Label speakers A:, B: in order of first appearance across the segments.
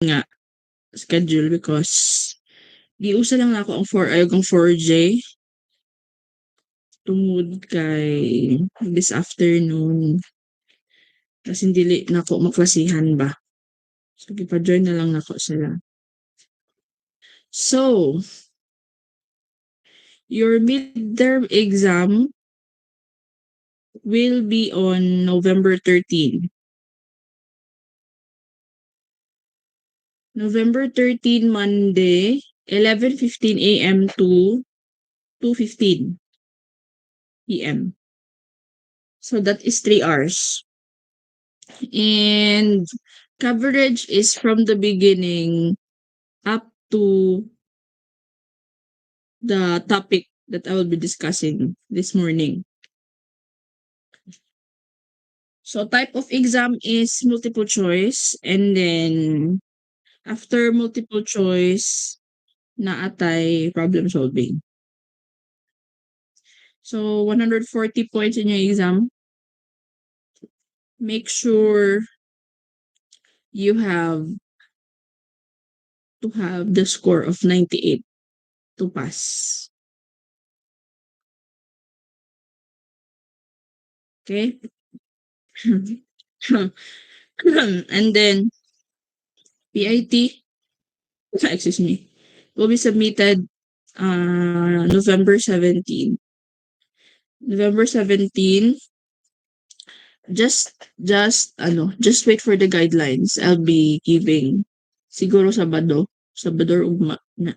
A: nga schedule because giusa lang nako ang 4J tungod kay this afternoon kasi dili nako maklasihan ba. So gipa-join na lang nako sila. So, your midterm exam will be on November 13. November 13, Monday, 11:15 a.m. to 2:15 p.m. So that is 3 hours. And coverage is from the beginning up to the topic that I will be discussing this morning. So type of exam is multiple choice, and then after multiple choice, naatay problem solving. So 140 points in your exam. Make sure you have to have the score of 98 to pass. Okay? And then PIT, excuse me, will be submitted November 17. November 17, just wait for the guidelines. I'll be giving siguro Sabado or ugma na.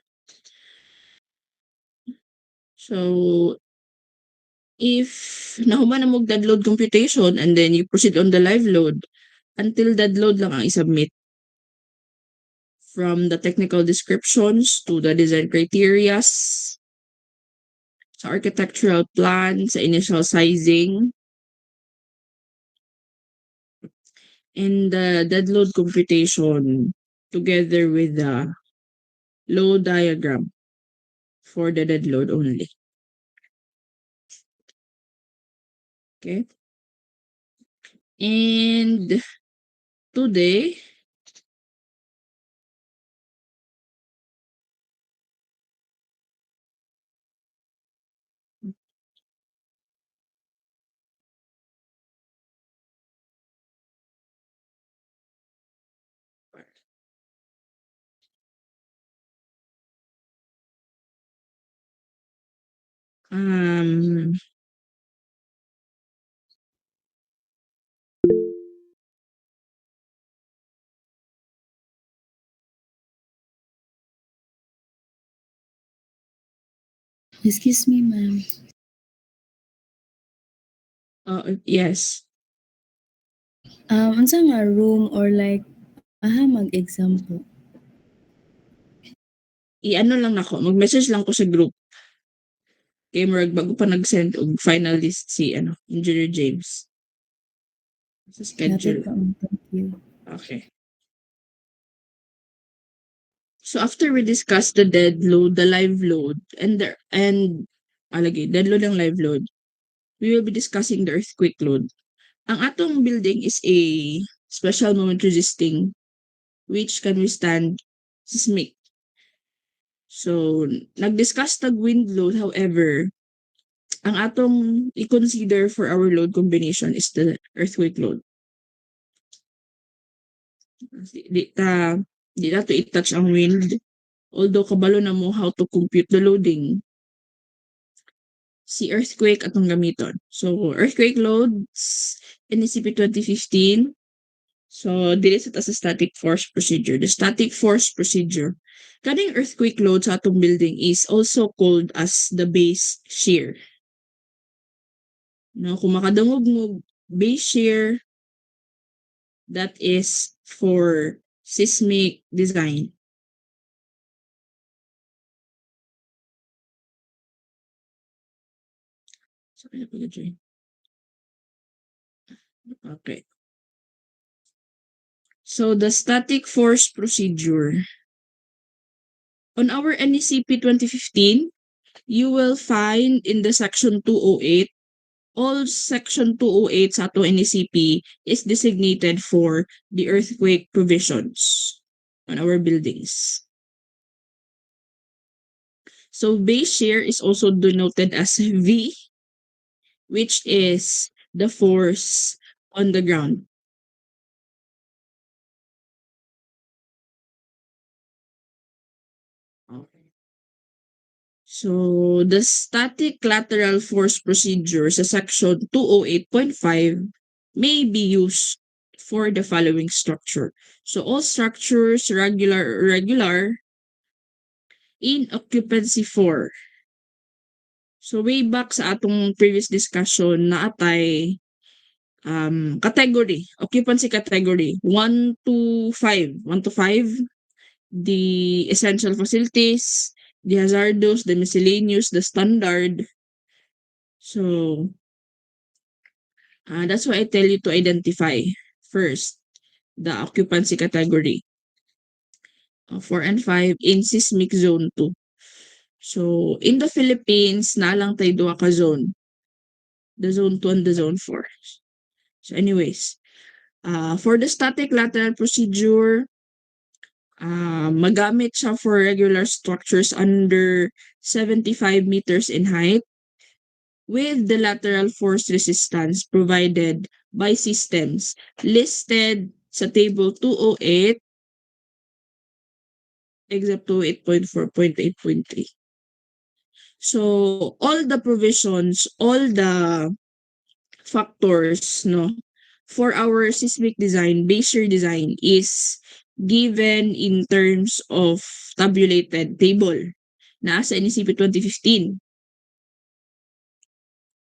A: So, if nahuman na mo dead load computation and then you proceed on the live load, until dead load lang ang isubmit. From the technical descriptions to the design criterias, sa architectural plan, sa initial sizing, and the dead load computation together with the load diagram for the dead load only. Okay? And today, um,
B: Excuse me, ma'am.
A: yes,
B: Unsa nga room or like aha mag-exam po?
A: i-ano lang nako, mag-message lang ko sa group. Kay murag bago pa nag-send og final list si Engineer James sa
B: Noted
A: schedule.
B: po, ma'am. Thank you.
A: Okay. So after we discuss the dead load, the live load, dead load and live load, we will be discussing the earthquake load. Ang atong building is a special moment resisting which can withstand seismic. So, nag-discuss tag wind load, however, ang atong i-consider for our load combination is the earthquake load. Di na to i-touch ang wind, although kabalo na mo how to compute the loading. Si earthquake atong gamiton. So, earthquake loads, NECP 2015. So, dili sa ta sa static force procedure. The static force procedure, kaning earthquake load sa atong building is also called as the base shear. No, kung makadungog mo base shear, that is for seismic design. Okay. So, the static force procedure. On our NECP 2015, you will find in the section 208, all section 208 sa ato NECP is designated for the earthquake provisions. on our buildings. So base shear is also denoted as V, which is the force on the ground. Okay. So the static lateral force procedure sa section 208.5 may be used for the following structure. So all structures regular in occupancy 4. So way back sa atong previous discussion na atay category, occupancy category 1 to 5, the essential facilities, the hazardous, the miscellaneous, the standard. So that's why I tell you to identify first the occupancy category 4 and 5 in seismic zone 2. So in the Philippines, na lang tayo duha ka zone, the zone 2 and the zone 4. So anyways, for the static lateral procedure, magamit siya for regular structures under 75 meters in height with the lateral force resistance provided by systems listed sa table 208 except 208.4.8.3. So all the provisions, all the factors, no, for our seismic design, base shear design is given in terms of tabulated table na sa NECP 2015.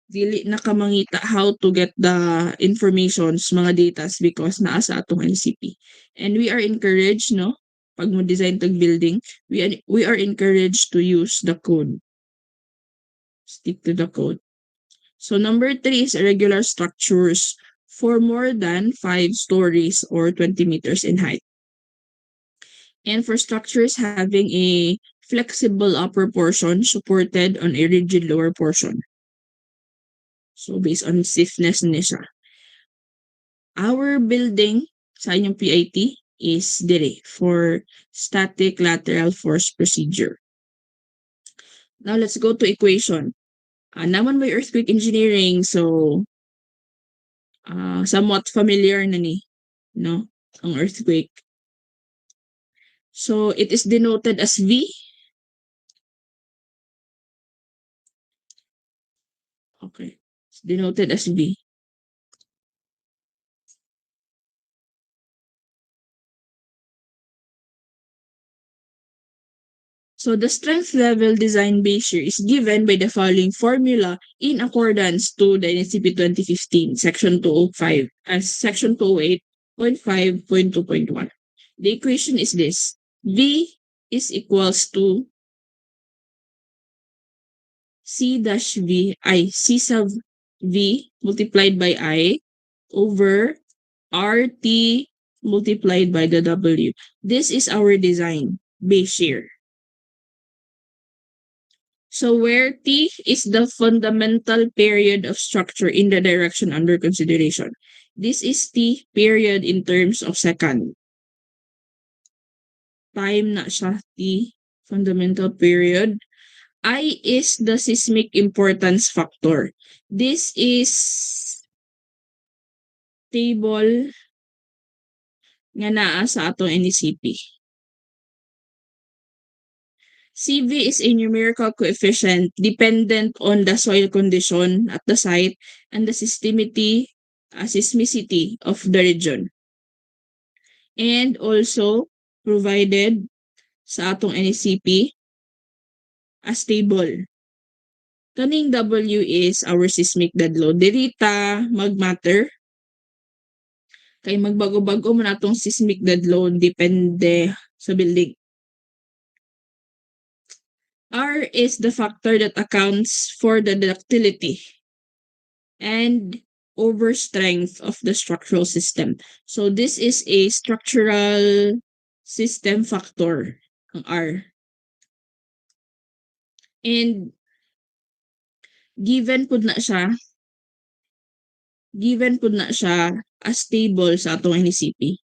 A: Dili na ka mangita how to get the informations, mga datas because naa sa atong NCP. And we are encouraged, no, pag mo design tag building, we are encouraged to use the code. Stick to the code. So number 3 is irregular structures for more than 5 stories or 20 meters in height. And for structures having a flexible upper portion supported on a rigid lower portion. So based on stiffness ni siya. Our building sa inyong PIT is dire for static lateral force procedure. Now let's go to equation. Naman may earthquake engineering, so somewhat familiar na ni, no, ang earthquake. So it is denoted as V. Okay, it's denoted as V. So the strength level design base shear is given by the following formula in accordance to the NCP 2015, section 205, as section 208.5.2.1. The equation is this. V is equals to C dash V, C sub V multiplied by I over RT multiplied by the W. This is our design base shear. So where T is the fundamental period of structure in the direction under consideration. This is T period in terms of second. Time na siya T, fundamental period. I is the seismic importance factor. This is table nga naa sa atong NECP. CV is a numerical coefficient dependent on the soil condition at the site and the seismicity of the region. And also provided sa atong NECP as table. Kaning W is our seismic dead load. Dirita mag-matter. Kay magbago-bago man atong seismic dead load depende sa building. R is the factor that accounts for the ductility and overstrength of the structural system. So this is a structural system factor, ang R. And given pud na siya as stable sa atong NECP.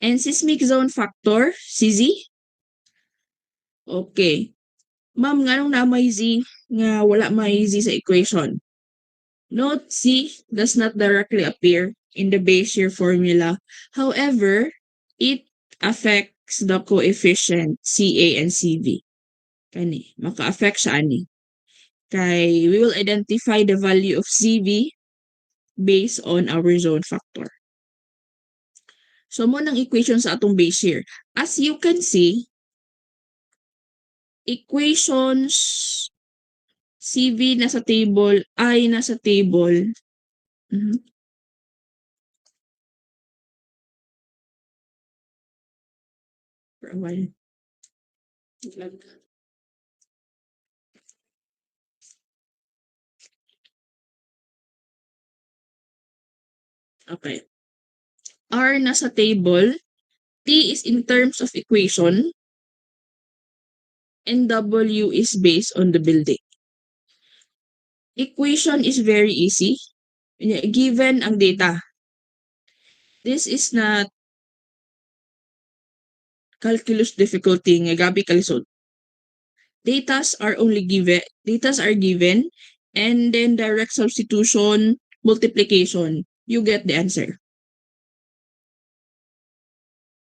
A: And seismic zone factor, CZ? Okay. Ma'am, nganong na may Z nga wala may Z sa equation? Note C does not directly appear in the Bayesian formula. However, it affects the coefficient CA and CV. Kani, maka-affect siya ani. Kay we will identify the value of CV based on our zone factor. So, mo ng equation sa atong Bayesian. As you can see, equations CV nasa table, I nasa table. For a while. Okay. R nasa table. T is in terms of equation. And W is based on the building. Equation is very easy. Given ang data. This is not calculus difficulty nga gabi kalisod. Datas are given, and then direct substitution, multiplication, you get the answer.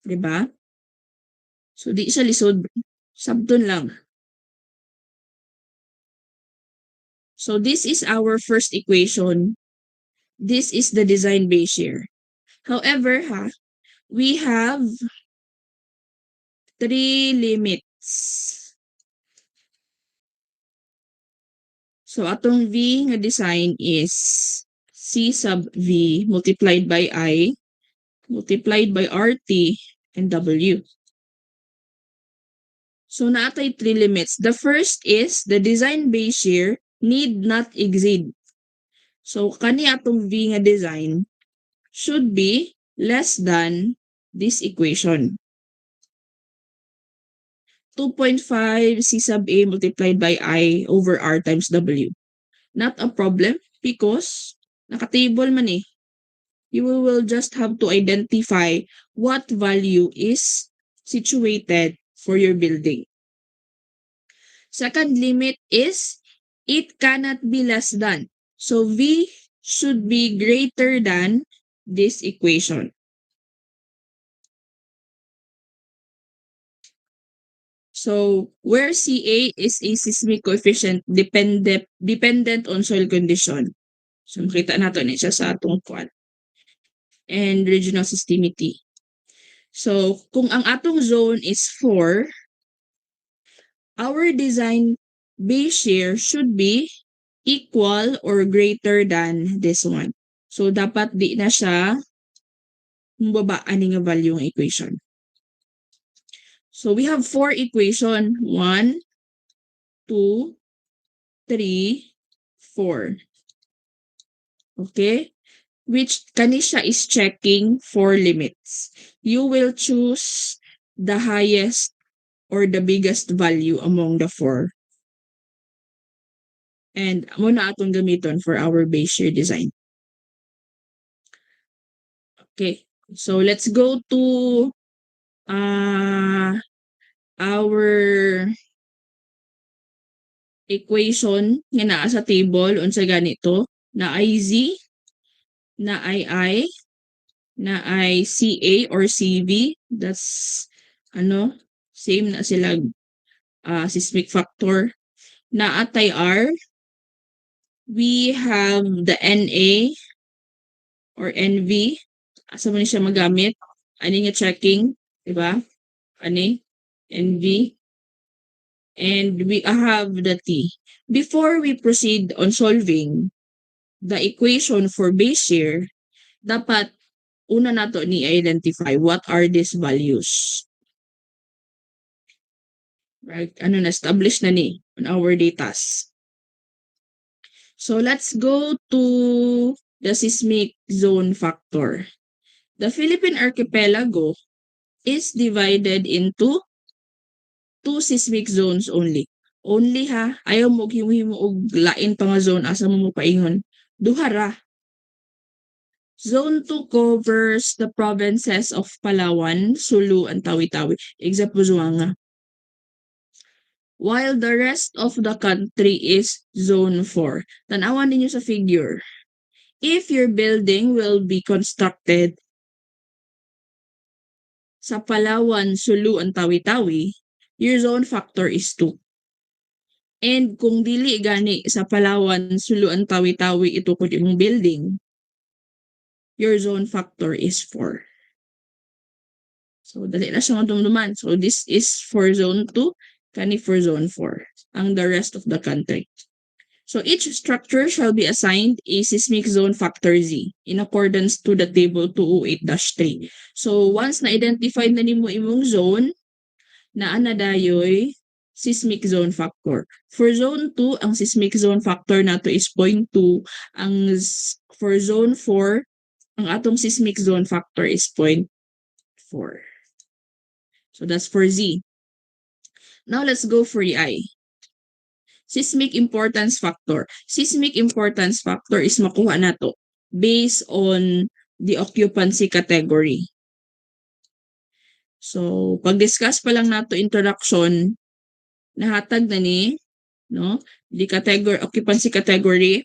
A: Diba? So, di siya lisod. Sabton lang. So, this is our first equation. This is the design base here. However, we have 3 limits. So, atong V nga design is C sub V multiplied by I multiplied by RT and W. So, naatay 3 limits. The first is the design base here need not exceed. So, kani atong V nga design should be less than this equation. 2.5 C sub A multiplied by I over R times W. Not a problem because naka-table man eh. You will just have to identify what value is situated for your building. Second limit is it cannot be less than. So V should be greater than this equation. So where CA is a seismic coefficient dependent on soil condition. So makita nato ni siya sa atong kwan. And regional systemity. So kung ang atong zone is 4, our design base share should be equal or greater than this one. So dapat di na siya mababaan nga value ng equation. So we have 4 equation. 1, 2, 3, 4. Okay? Which kanisha is checking 4 limits. You will choose the highest or the biggest value among the 4. And muna atong gamiton for our base share design. Okay. So let's go to our equation nga naa sa table unsa ganito na ay Z, na ay I, na ay CA or CV. That's same na sila seismic factor. Na atay R, we have the NA or NV. Asa mo ni siya magamit? Ani nga checking, di ba? Ani? NV. And we have the T. Before we proceed on solving the equation for base share, dapat una nato ni identify what are these values. Right? Na-establish na ni on our datas. So let's go to the seismic zone factor. The Philippine archipelago is divided into 2 seismic zones only. Only ayaw mo himo og lain pa nga zone asa mo paingon. Duha ra. Zone 2 covers the provinces of Palawan, Sulu, and Tawi-Tawi, except Busuanga. While the rest of the country is Zone 4. Tanawan ninyo sa figure. If your building will be constructed sa Palawan, Sulu, and Tawi-Tawi, your zone factor is 2. And kung dili gani sa Palawan, Sulu, and Tawi-Tawi ito ko imong building, your zone factor is 4. So, dali na siya dumduman. So, this is for zone 2, kani for zone 4, ang the rest of the country. So, each structure shall be assigned a seismic zone factor Z in accordance to the table 208-3. So, once na-identify na nimo imong zone, naa dayoy seismic zone factor. For zone 2, ang seismic zone factor nato is 0.2. For zone 4, ang atong seismic zone factor is 0.4. So that's for Z. Now let's go for the I. Seismic importance factor. Seismic importance factor is makuha nato based on the occupancy category. So, pag-discuss pa lang nato introduction, nahatag na ni, no? The category, occupancy category.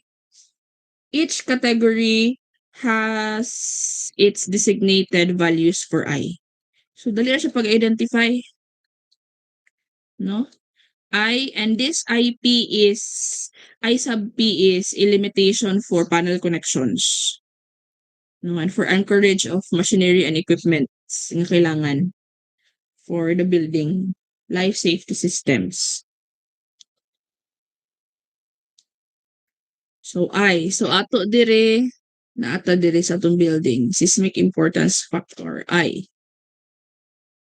A: Each category has its designated values for I. So, dali na siya pag-identify. No? And this I sub P is a limitation for panel connections. No, and for anchorage of machinery and equipment nga kailangan for the building, life safety systems. So ato dire, naata dire sa atong building, seismic importance factor, I.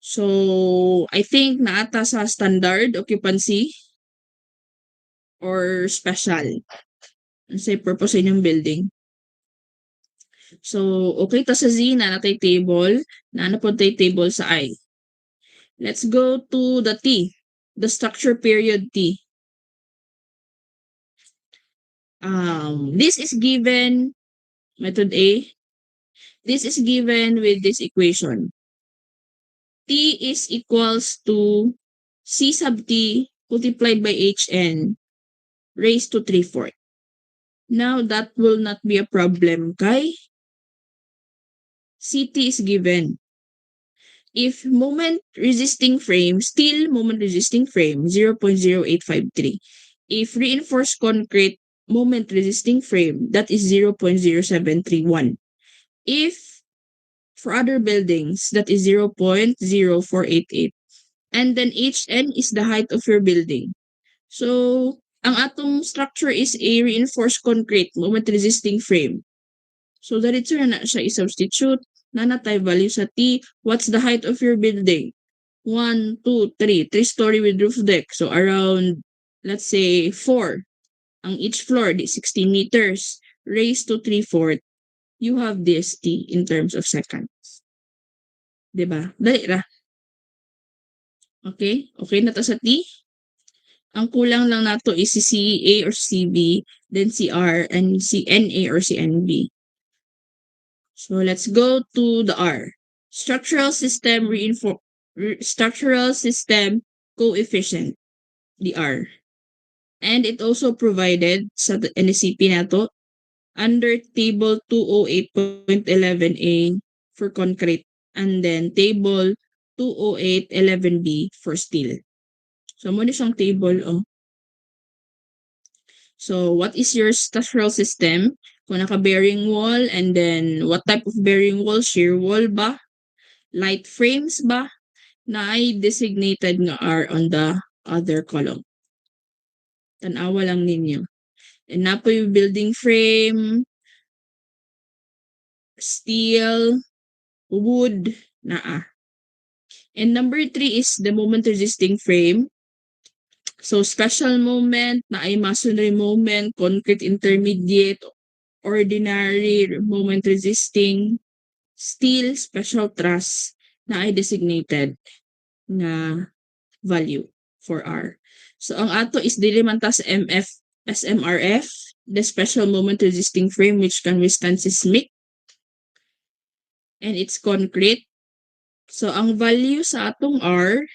A: So, I think naata sa standard occupancy or special. Sa purpose sa inyong building. So, okay ta sa Z, na natay table, na po tay table sa I. Let's go to the T, the structure period T. This is given, method A, this is given with this equation. T is equals to C sub T multiplied by Hn raised to 3/4. Now, that will not be a problem kay CT is given. If moment resisting frame, still moment resisting frame, 0.0853. If reinforced concrete, moment resisting frame, that is 0.0731. If for other buildings, that is 0.0488. And then Hn is the height of your building. So, ang atong structure is a reinforced concrete, moment resisting frame. So, diretso na siya i-substitute. Nanatay value sa T. What's the height of your building? 1, 2, 3. 3-story with roof deck. So, around, let's say, 4. Ang each floor, di 60 meters. Raised to 3/4. You have this T in terms of seconds. Diba? Dali ra. Okay? Okay na to sa T? Ang kulang lang nato is si CA or CB, then CR, and CNA or CNB. So let's go to the R. Structural system structural system coefficient, the R. And it also provided sa NSCP nato under table 208.11a for concrete, and then table 208.11b for steel. So mo ni siyang table. So what is your structural system? Kung naka-bearing wall, and then what type of bearing wall? Shear wall ba? Light frames ba? Na ay designated nga R on the other column. Tanawa lang ninyo. And na po yung building frame, steel, wood, naa. And number 3 is the moment resisting frame. So special moment, na ay masonry moment, concrete intermediate, ordinary moment resisting, steel, special truss, na ay designated na value for R. So ang ato is dili man ta sa SMRF, the special moment resisting frame which can withstand seismic. and it's concrete. So, ang value sa atong R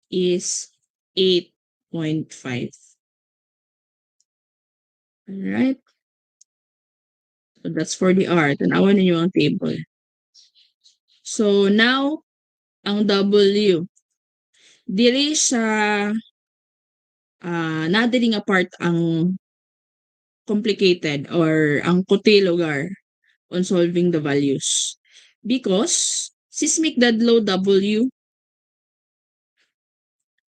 A: is 8.5. Alright? So, that's for the R. Tanawan ninyo ang table. So, now, ang W. Diri sa nadiri nga part ang complicated or ang kote lugar on solving the values. Because seismic dead load W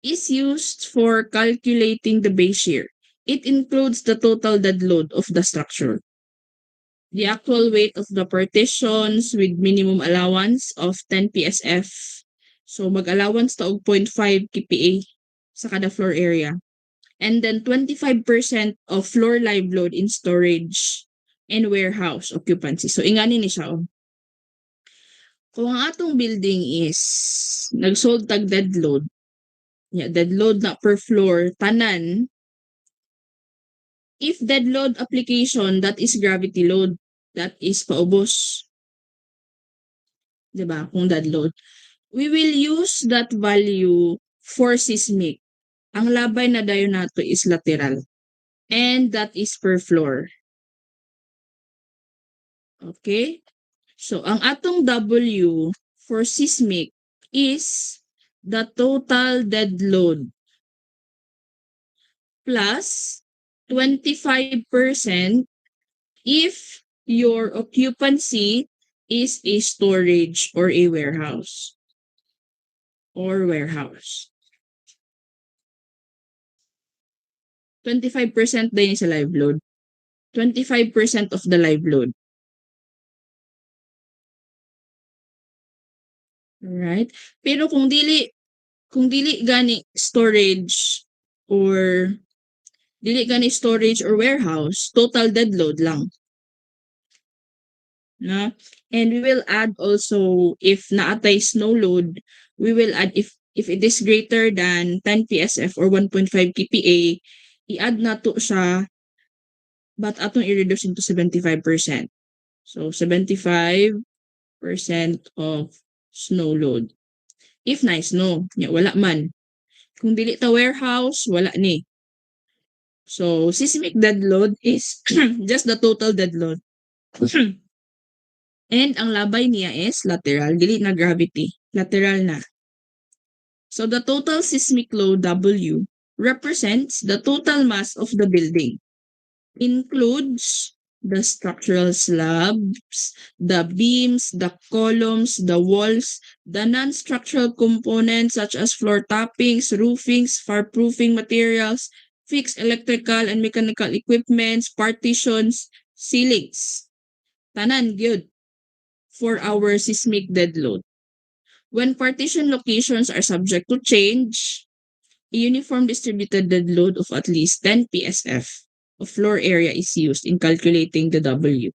A: is used for calculating the base shear. It includes the total dead load of the structure, the actual weight of the partitions with minimum allowance of 10 PSF. So mag-allowance ta og 0.5 kPa sa kada floor area. And then 25% of floor live load in storage and warehouse occupancy. So ingani ni siya. Kung ang atong building is nagsold tag dead load, dead load na per floor, tanan, if dead load application, that is gravity load, that is paubos. Diba? Kung dead load. We will use that value for seismic. Ang labay na dayon nato is lateral. And that is per floor. Okay? So, ang atong W for seismic is the total dead load plus 25% if your occupancy is a storage or a warehouse. Or warehouse. 25% din sa live load. 25% of the live load. Alright? Pero kung dili gani storage or warehouse, total dead load lang. Na? And we will add also if naatay snow load, we will add if it is greater than 10 PSF or 1.5 kPa, i-add na to siya but atong i-reduce into 75%. So 75% of snow load. If na snow, wala man. Kung dili ta warehouse, wala ni. So seismic dead load is just the total dead load. And ang labay niya is lateral, dili na gravity. Lateral na. So the total seismic load W represents the total mass of the building. Includes the structural slabs, the beams, the columns, the walls, the non-structural components such as floor toppings, roofings, fireproofing materials, fixed electrical and mechanical equipments, partitions, ceilings. Tanan gyud for our seismic dead load. When partition locations are subject to change, a uniform distributed dead load of at least 10 PSF of floor area is used in calculating the W.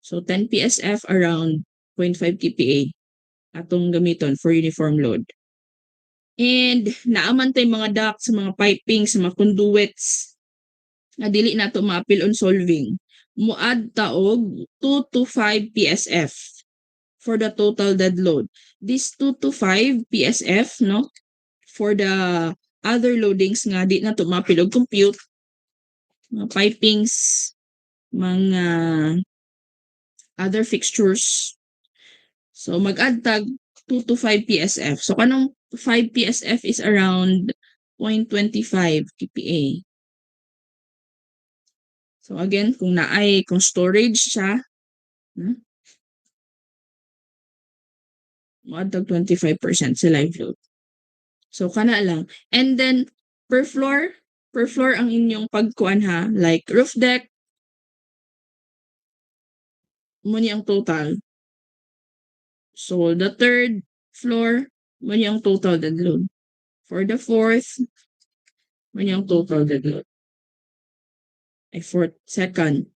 A: So 10 PSF around 0.5 kPa atong gamiton for uniform load. And naaman tay mga ducts, mga pipings, mga conduits na dili nato ma-appeal on solving. Muad taog 2 to 5 PSF for the total dead load. This 2 to 5 PSF, no, for the other loadings nga di na to mapilog compute, mga pipings, mga other fixtures. So mag-add tag 2 to 5 PSF. So kanong 5 PSF is around 0.25 kPa. So again, kung storage siya, mag-add 25% sa live load. So kana lang. And then per floor ang inyong pagkuan ha, like roof deck, muni ang total. So the third floor, muni ang total dead load. For the fourth, muni ang total dead load. Ay fourth, second.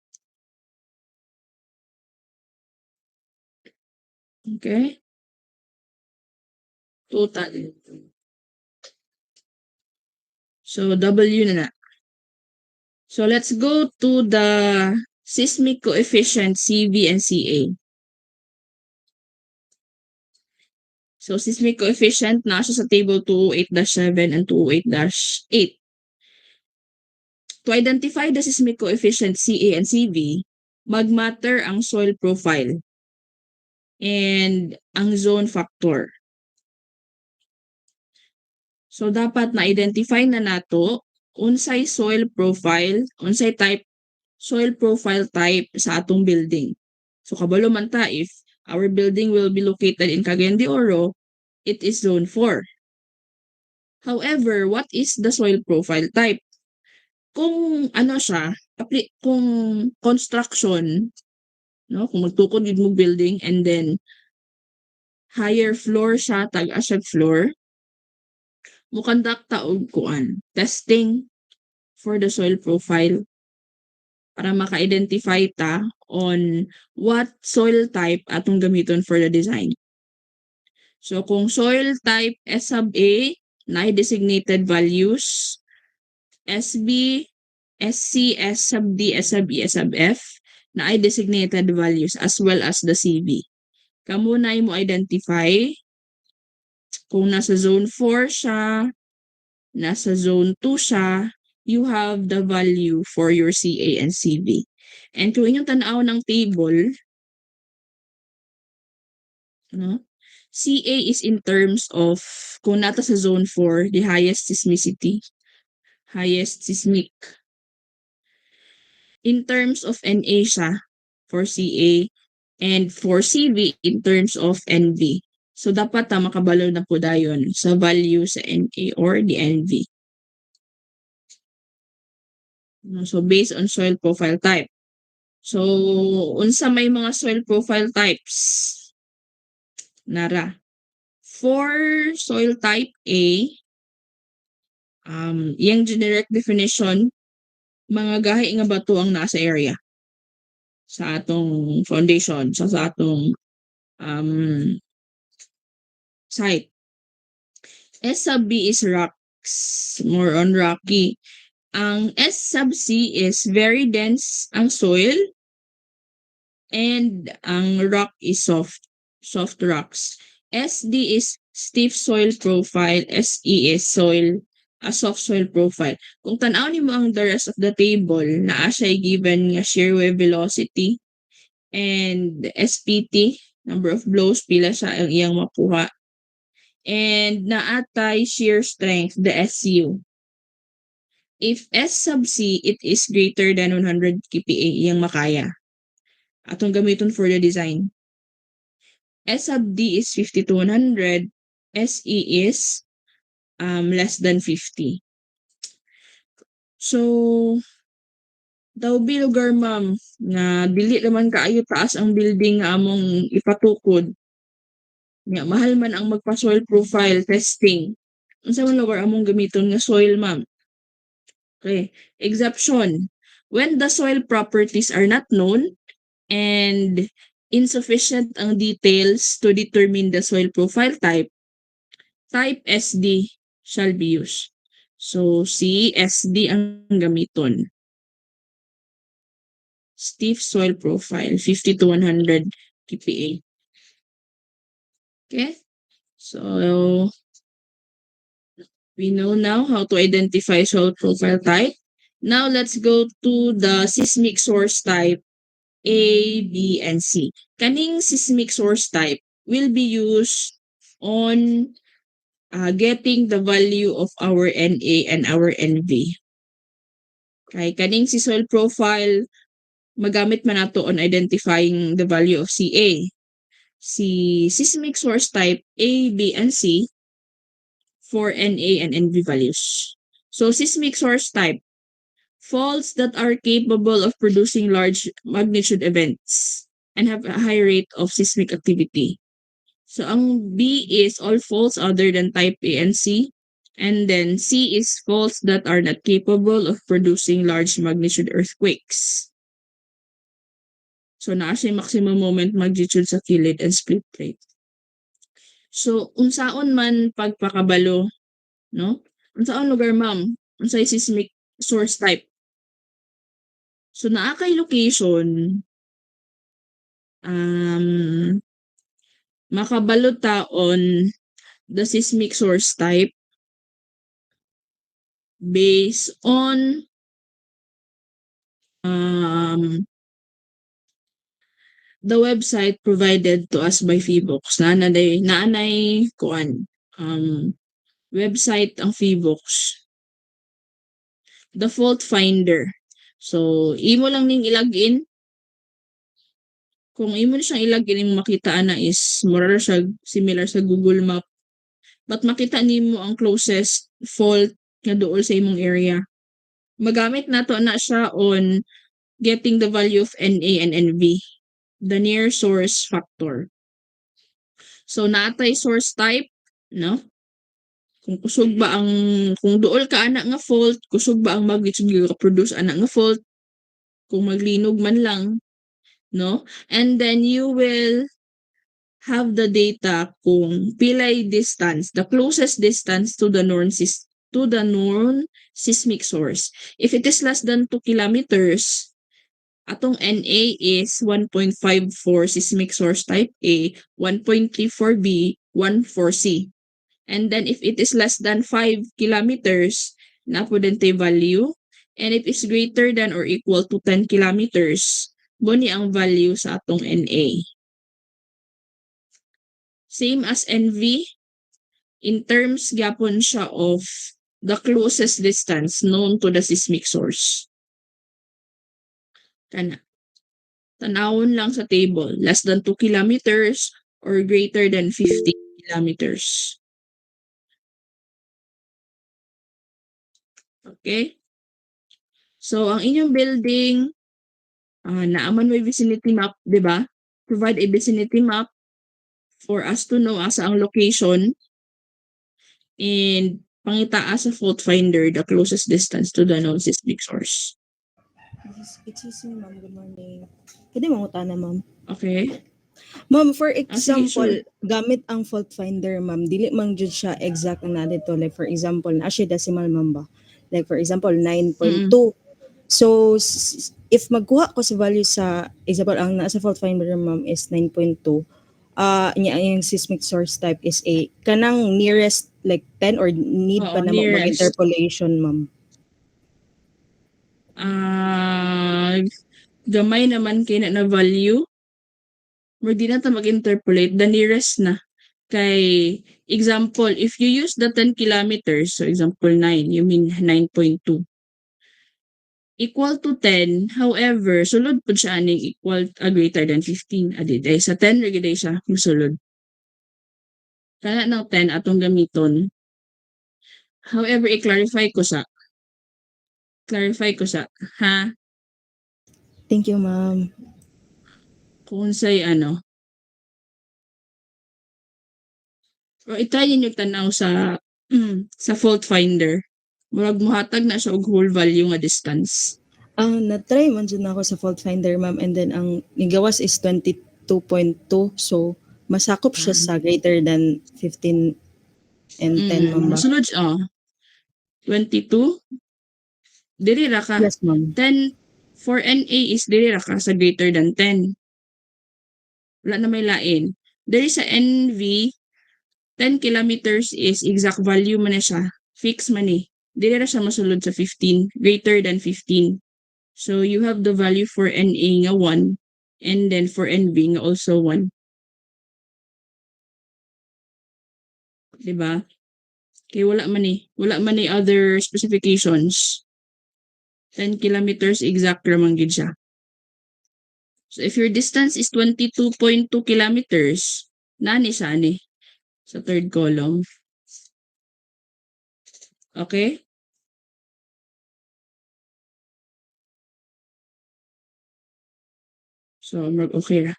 A: Okay? Total. So W na. So let's go to the seismic coefficient CV and CA. So seismic coefficient na siya sa table 208-7 and 208-8. To identify the seismic coefficient CA and CV, mag-matter ang soil profile and ang zone factor. So dapat na-identify na nato unsay soil profile, unsay type soil profile type sa atong building. So kabalo man ta if our building will be located in Cagayan de Oro, it is zone 4. However, what is the soil profile type? Kung ano siya, kung construction, no, kung magtukod gid mo building and then higher floor siya, tag-asyag floor, mo conduct ta og kuan, testing for the soil profile para maka-identify ta on what soil type atong gamiton for the design. So kung soil type S sub A, na designated values, SB, SC, S sub D, S sub E, S sub F, na designated values as well as the CV. Kamo na mo identify kung nasa zone 4 siya, nasa zone 2 siya, you have the value for your CA and CV. And kung inyong tanaw ng table, no? CA is in terms of kung nata sa zone 4, the highest seismicity, highest seismic. In terms of NA siya for CA and for CV in terms of NV. So dapat makabalo na po dayon sa value sa NA or the NV. So based on soil profile type. So unsa may mga soil profile types? Nara. For soil type A, yung generic definition, mga gahi nga bato ang nasa area sa atong foundation, sa atong site. S sub B is rocks, more on rocky. Ang S sub C is very dense ang soil and ang rock is soft rocks. SD is stiff soil profile, SE is soft soil profile. Kung tanaw nimo ang the rest of the table, naa siya given nga shear wave velocity and SPT, number of blows, pila siya ang iyang makuha. And naatay shear strength, the SU. If S sub C, it is greater than 100 kPa iyang makaya. Atong gamiton for the design. S sub D is 50 to 100. SE is less than 50. So, daw lugar ma'am nga dili naman kaayo taas ang building nga among ipatukod. Nga mahal man ang magpa-soil profile testing. Unsa man lugar among gamiton nga soil ma'am? Okay. Exception. When the soil properties are not known and insufficient ang details to determine the soil profile type, type SD shall be used. So, si SD ang gamiton. Stiff soil profile, 50 to 100 kPa. Okay? So, we know now how to identify soil profile type. Now, let's go to the seismic source type, A, B, and C. Kaning seismic source type will be used on getting the value of our NA and our NV. Okay, kaning si soil profile, magamit man nato on identifying the value of CA. Si seismic source type A, B, and C for NA and NV values. So seismic source type, faults that are capable of producing large magnitude events and have a high rate of seismic activity. So ang B is all faults other than type A and C. And then C is faults that are not capable of producing large magnitude earthquakes. So naa siya maximum moment magnitude sa kilid and split plate. So unsaon man pagpakabalo, no? Unsaon lugar ma'am? Unsay seismic source type? So naa kay location makabalo taon the seismic source type based on the website provided to us by Feebox. Naanay kuan website ang Feebox. The fault finder. So, imo lang ning ilagin. Kung imo na siyang ilagin, yung makita na is mura siya similar sa Google Map. But makita nimo ang closest fault nga dool sa imong area. Magamit nato na siya on getting the value of NA and NV, the near source factor. So, naatay source type, no? Kung kusog ba ang, kung duol ka ana nga fault, kusog ba ang magnitude nga produce ana nga fault, kung maglinog man lang, no? And then you will have the data kung pilay distance, the closest distance to the known seismic source. If it is less than 2 kilometers, atong NA is 1.54 seismic source type A, 1.34B, 14C. And then if it is less than 5 kilometers, na po din tayo value. And if it's greater than or equal to 10 kilometers, boni ang value sa atong NA. Same as NV, in terms gyapon siya of the closest distance known to the seismic source. Kana. Tanawon lang sa table, less than 2 kilometers or greater than 50 kilometers. Okay? So, ang inyong building, naaman may vicinity map, di ba? Provide a vicinity map for us to know asa ang location and pangitaa sa fault finder the closest distance to the known seismic source.
B: Excuse me, ma'am. Good morning. Pwede mangutan na, ma'am.
A: Okay?
B: Ma'am, for
A: Sige,
B: example,
A: sure.
B: gamit ang fault finder, ma'am, dili man jud siya exact na dito. Like for example, na siya decimal, ma'am ba? Like for example, 9.2. So, if magkuha ko sa value sa, example, ang nasa fault finder, ma'am, is 9.2, yung seismic source type is A. Kanang nearest, like 10 or need pa
A: Oo,
B: na
A: nearest.
B: mag-interpolation, ma'am?
A: Gamay naman kay na value. Or di na ta mag-interpolate, the nearest na. Kay, example, if you use the 10 kilometers, so example 9, you mean 9.2. Equal to 10, however, sulod po siya aning equal greater than 15. Adiday, sa 10, rigiday siya, musulod. Kaya ng 10 atong gamiton. However, i-clarify ko sa. Ha?
B: Thank you, ma'am.
A: Kung sa'y ano. O itry ninyo tanaw sa fault finder. Murag muhatag na siya og whole value nga distance.
B: Na-try man dyan ako sa fault finder, ma'am, and then ang nigawas is 22.2. So, masakop siya sa greater than 15 and 10, ma'am ba?
A: Masunod siya, 22. Diri ra ka.
B: Yes, ma'am.
A: 10 for NA is diri ra ka sa greater than 10. Wala na may lain. Diri sa NV, 10 kilometers is exact value man na siya. Fix man eh. Dili ra siya masulod sa 15, greater than 15. So you have the value for NA nga 1 and then for NV nga also 1. Diba? Kaya wala man eh other specifications. 10 kilometers exact ramang gid siya. So if your distance is 22.2 kilometers, nani siya ni sa third column. Okay? So, okay ra.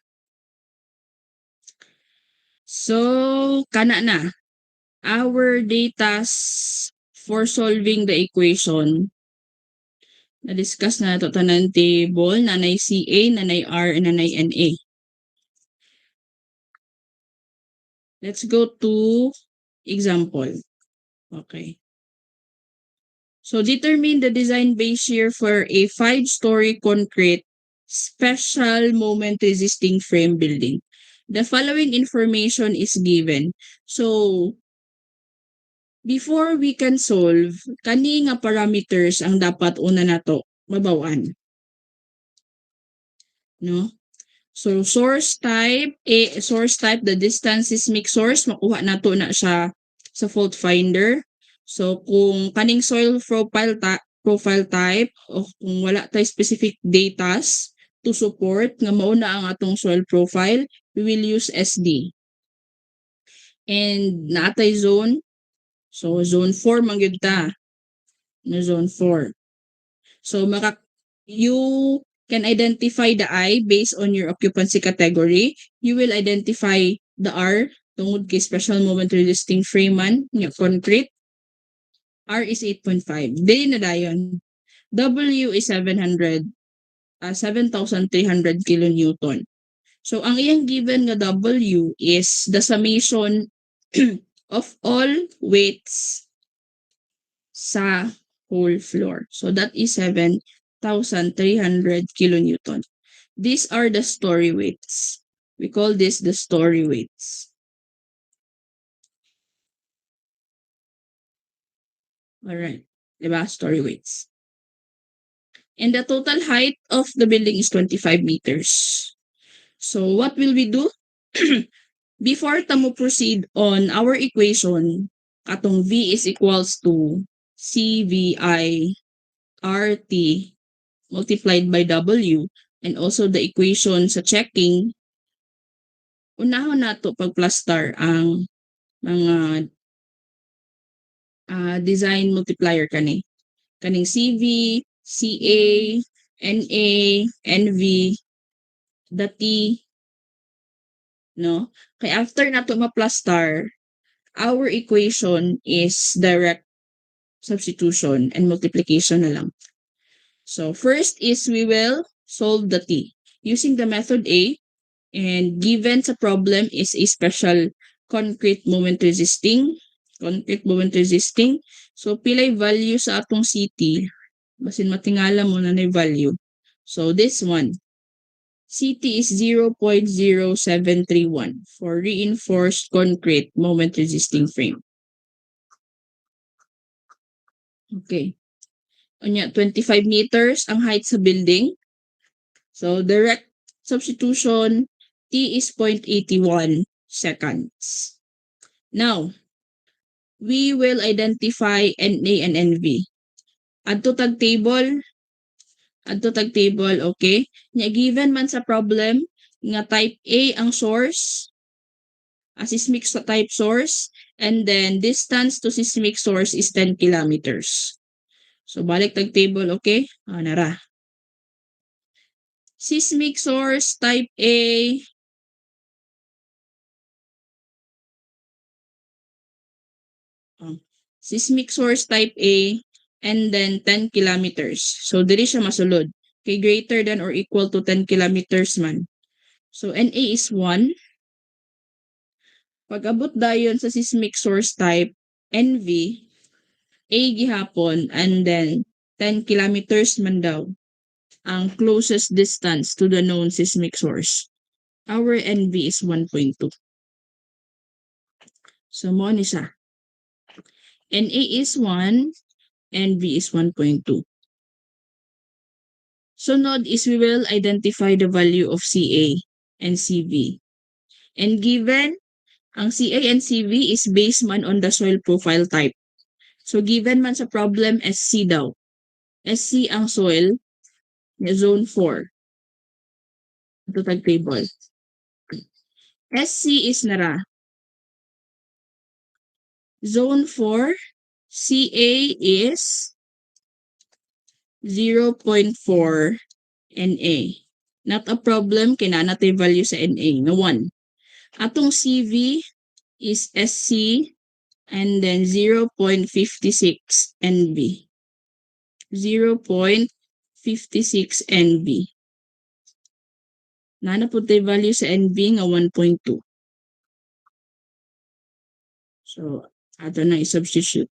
A: So, kana na. Our data for solving the equation. Na-discuss na ito tanan table, nanay CA, nanay R, and nanay NA. Let's go to example. Okay. So, determine the design base shear for a 5-story concrete special moment resisting frame building. The following information is given. So, before we can solve, kani nga parameters ang dapat una nato mabawan. No? So, source type, the distance seismic source, makuha nato na siya sa fault finder. So, kung kaning soil profile type, o kung wala tayo specific datas to support nga mauna ang atong soil profile, we will use SD. And naatay zone, so zone 4 man gyud ta. Na zone 4. So, you can identify the I based on your occupancy category. You will identify the R tungod kay special moment resisting frame man, nga concrete. R is 8.5. Dili na dayon. W is 7,300 kilonewton. So, ang iyang given nga W is the summation of all weights sa whole floor. So, that is 7,300 kilonewton. These are the story weights. We call this the story weights. Alright. Diba? Story weights. And the total height of the building is 25 meters. So, what will we do? Before tamo proceed on our equation, katong V is equals to CVI RT multiplied by W, and also the equation sa checking, unahon nato pag-plaster ang mga design multiplier kaning CV, CA, NA, NV, the T, no? Kay after nato ma-plaster, our equation is direct substitution and multiplication na lang. So first is we will solve the T using the method A, and given sa problem is a special concrete moment resisting. So pilay value sa atong CT, basin matingala mo na value. So this one, CT is 0.0731 for reinforced concrete moment resisting frame. Okay. Unya, 25 meters ang height sa building. So, direct substitution, T is 0.81 seconds. Now, we will identify NA and NV. Adto tag table, okay? Nya given man sa problem, nga type A ang source, seismic type source, and then distance to seismic source is 10 kilometers. So, balik tag table, okay? Nara. Seismic source type A, seismic source type A, and then 10 kilometers. So, diri siya masulod. Kay greater than or equal to 10 kilometers man. So, NA is 1. Pag abot dayon sa seismic source type, NV, A gihapon, and then 10 kilometers man daw ang closest distance to the known seismic source. Our NV is 1.2. So, mo ni siya. NA is 1, NV is 1.2. Sunod is we will identify the value of CA and CV. And given, ang CA and CV is based man on the soil profile type. So, given man sa problem, SC daw. SC ang soil, zone 4. Ito tag table. SC is nara. Zone 4, CA is 0.4 NA. Not a problem, kinana tayo value sa NA, na 1. Atong CV is SC, and then 0.56 NB. 0.56 NB. Nana po tayo value sa NB nga 1.2. So, ato na i-substitute.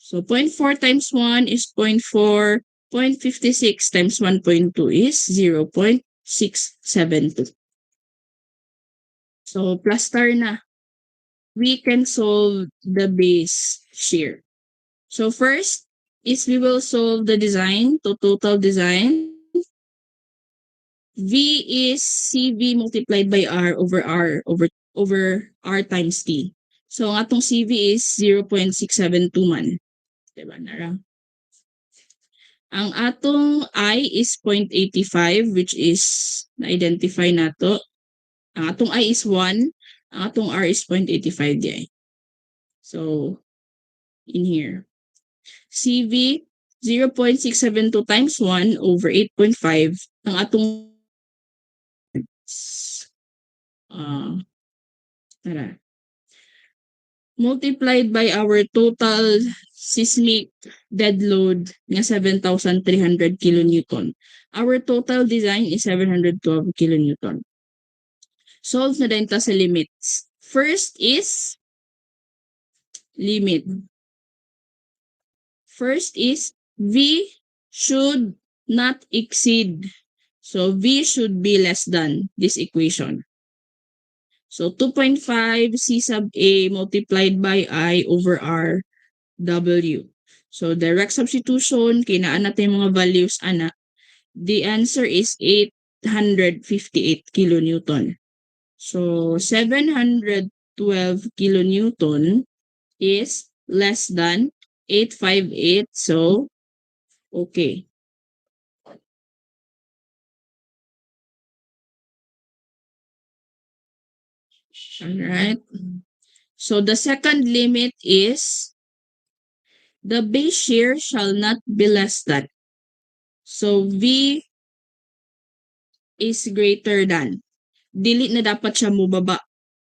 A: So, 0.4 times 1 is 0.4. 0.56 times 1.2 is 0.672. So, plaster na. we can solve the base shear. So first is we will solve the design to total design. V is CV multiplied by R over R times T. So ang atong CV is 0.672 man. Diba nara? Ang atong I is 0.85 which is na-identify nato. Ang atong I is 1. Ang atong R is 0.85 di. So, in here. CV 0.672 times 1 over 8.5. Ang atong tara, multiplied by our total seismic dead load nga 7,300 kilonewton. Our total design is 712 kilonewton. Solve na din ta sa limits. First is limit. First is V should not exceed. So V should be less than this equation. So 2.5 C sub A multiplied by I over R W. So direct substitution, kinaan natin yung mga values, ana. The answer is 858 kilonewton. So 712 kilonewton is less than 858. So, okay. Alright. So the second limit is the base shear shall not be less than. So V is greater than. Dili na dapat siya mubaba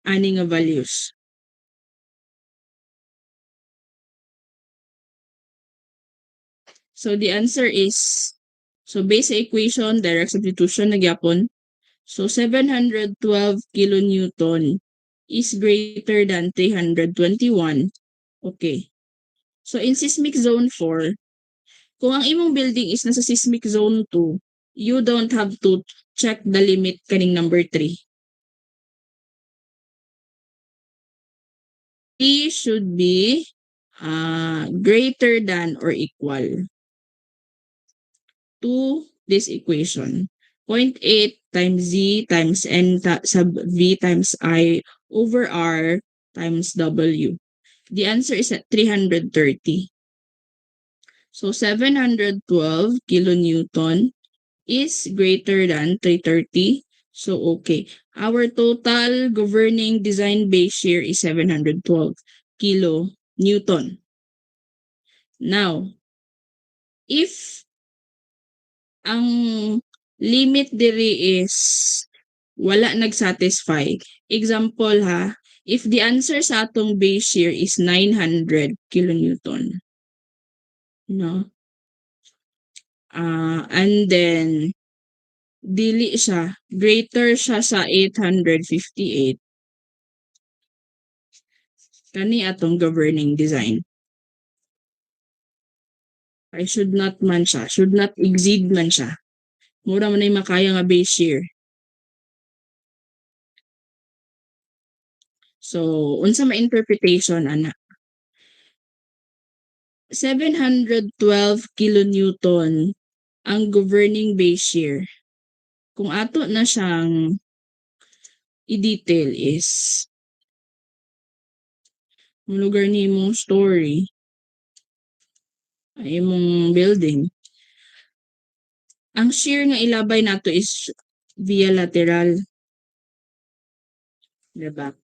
A: ani nga values. So the answer is, so base equation, direct substitution na gyapon. So 712 kilonewton is greater than 321. Okay. So in seismic zone 4, kung ang imong building is nasa seismic zone 2, you don't have to check the limit kaning number 3. T should be greater than or equal to this equation. 0.8 times Z times N sub V times I over R times W. The answer is at 330. So 712 kilonewton is greater than 330. So okay. Our total governing design base shear is 712 kilonewton. Now, if ang limit diri is wala nag-satisfy. Example ha, if the answer sa atong base shear is 900 kilonewton, no? And then dili siya, greater siya sa 858. Kani atong governing design. I should not man siya, should not exceed man siya. Mura man ay makaya nga base shear. So, unsa ma interpretation ana? 712 kilonewton ang governing base shear. Kung ato na siyang i-detail is ang lugar ni mong story, ay imong building. Ang shear nga ilabay nato is via lateral. Diba?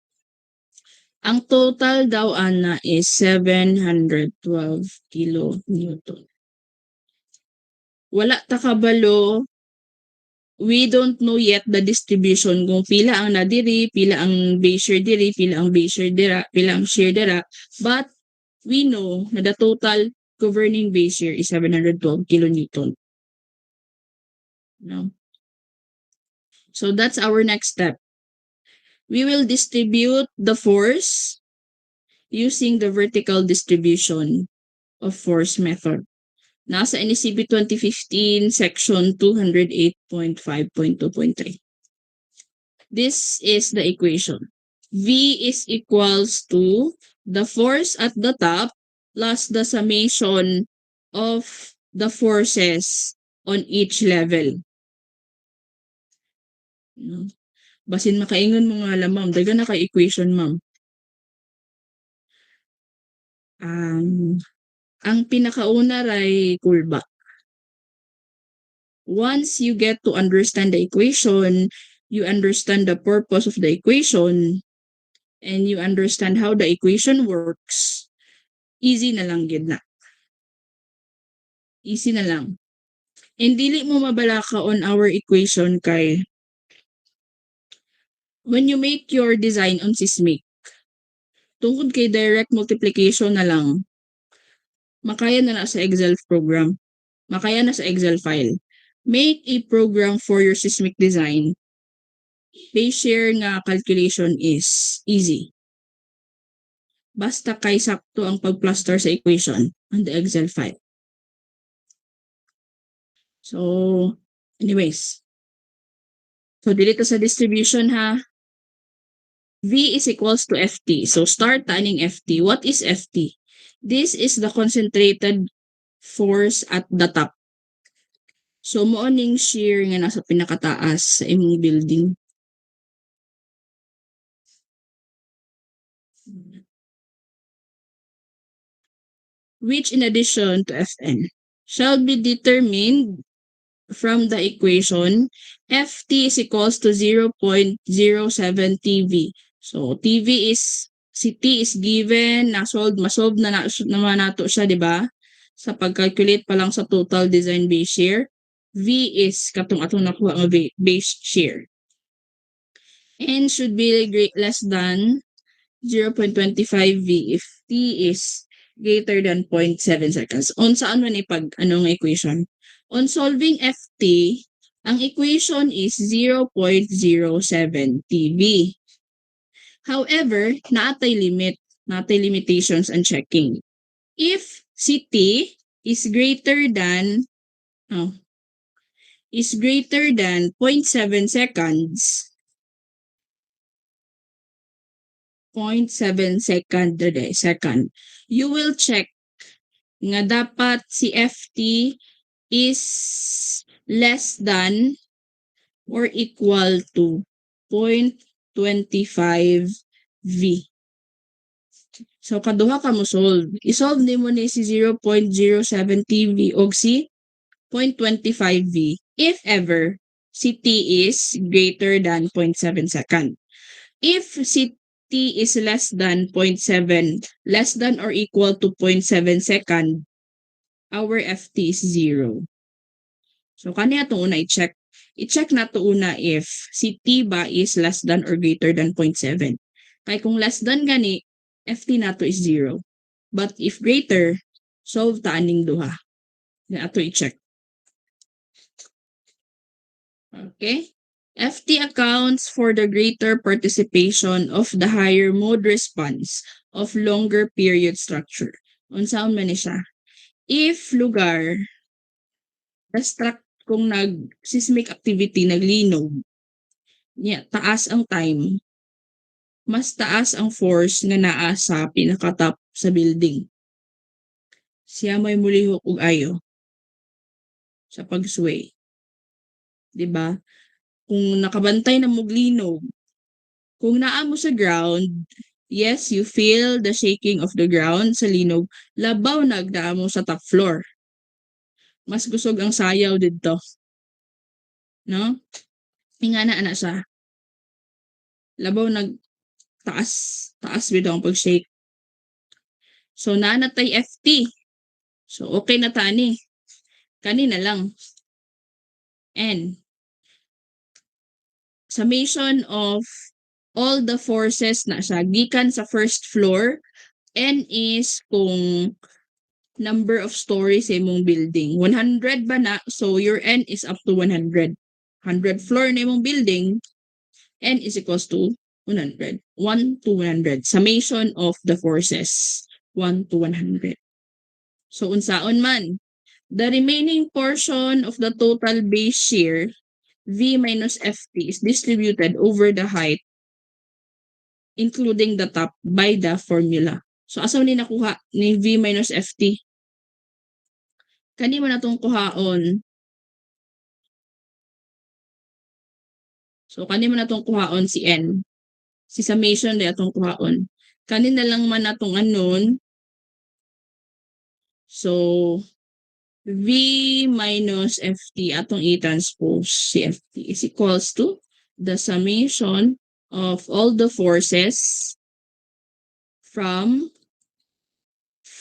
A: Ang total daw ana is 712 kilonewton. Wala ta kabalo, we don't know yet the distribution kung pila ang nadiri, pila ang base shear diri, pila ang base shear dira, pila ang shear dira. But we know na the total governing base shear is 712 kilonewton. No? So that's our next step. We will distribute the force using the vertical distribution of force method. Nasa NECP 2015, section 208.5.2.3. This is the equation. V is equals to the force at the top plus the summation of the forces on each level. Basin makaingon mo nga lang, ma'am. Daga na kay equation, ma'am. Ang pinakauna ray kurba. Once you get to understand the equation, you understand the purpose of the equation, and you understand how the equation works, easy na lang yun na. Easy na lang. And dili mo mabalaka on our equation kay when you make your design on seismic, tungkod kay direct multiplication na lang, makaya na sa Excel program. Makaya na sa Excel file. Make a program for your seismic design. Base share nga calculation is easy. Basta kay sakto ang pag-cluster sa equation on the Excel file. So, anyways. So, dito sa distribution ha. V is equals to Ft. So, start taning Ft. What is Ft? This is the concentrated force at the top. So, mooning shear nga nasa pinakataas sa imong building. Which in addition to Fn shall be determined from the equation Ft is equals to 0.07 TV. So, TV is, si T is given, masolve na naman nato siya, di ba? Sa pag-calculate pa lang sa total design base shear. V is katong atong nakuha nga base shear. N should be less than 0.25 V if T is greater than 0.7 seconds. On saan man anong equation? On solving Ft, ang equation is 0.07 TV. However, naatay limitations and checking. If Ct is greater than 0.7 seconds, 0.7 second, you will check nga dapat si Ft is less than or equal to 0.25 V. So, kaduha ka mo solve. I-solve ni mo ni si 0.07 TV o si 0.25 V if ever si T is greater than 0.7 second. If si T is less than 0.7, less than or equal to 0.7 second, our Ft is 0. So, kaniya itong una i-check. I-check na ito una if si T ba is less than or greater than 0.7. Kaya kung less than gani, Ft na ito is 0. But if greater, solve taaning duha. Na ito i-check. Okay? Ft accounts for the greater participation of the higher mode response of longer period structure. Unsaon man ni siya? If lugar, kung nag-seismic activity, naglinog, taas ang time, mas taas ang force nga naa sa pinakatop sa building. Siya may mulihok og ayo sa pag-sway. 'Di ba? Kung nakabantay na muglinog, kung naa mo sa ground, yes, you feel the shaking of the ground sa linog, labaw nagdaa mo sa top floor. Mas kusog ang sayaw dito. No? Ingana ana siya. Labaw taas bitaw ang pag-shake. So nanatay Ft. So okay na tani. Kanina lang. N. Summation of all the forces na siya gikan sa first floor. N is kung number of stories sa imong building. 100 ba na? So your N is up to 100. 100 floor na imong building, N is equals to 100. 1 to 100. Summation of the forces. 1 to 100. So, unsaon man. The remaining portion of the total base shear, V minus Ft, is distributed over the height including the top by the formula. So asa ni nakuha ni V minus FT? Kani mo na itong kuhaon. So kani mo na itong kuhaon si N. Si summation na itong kuhaon. Kani na lang man na itong anon. So V minus FT atong i-transpose si FT is equals to the summation of all the forces from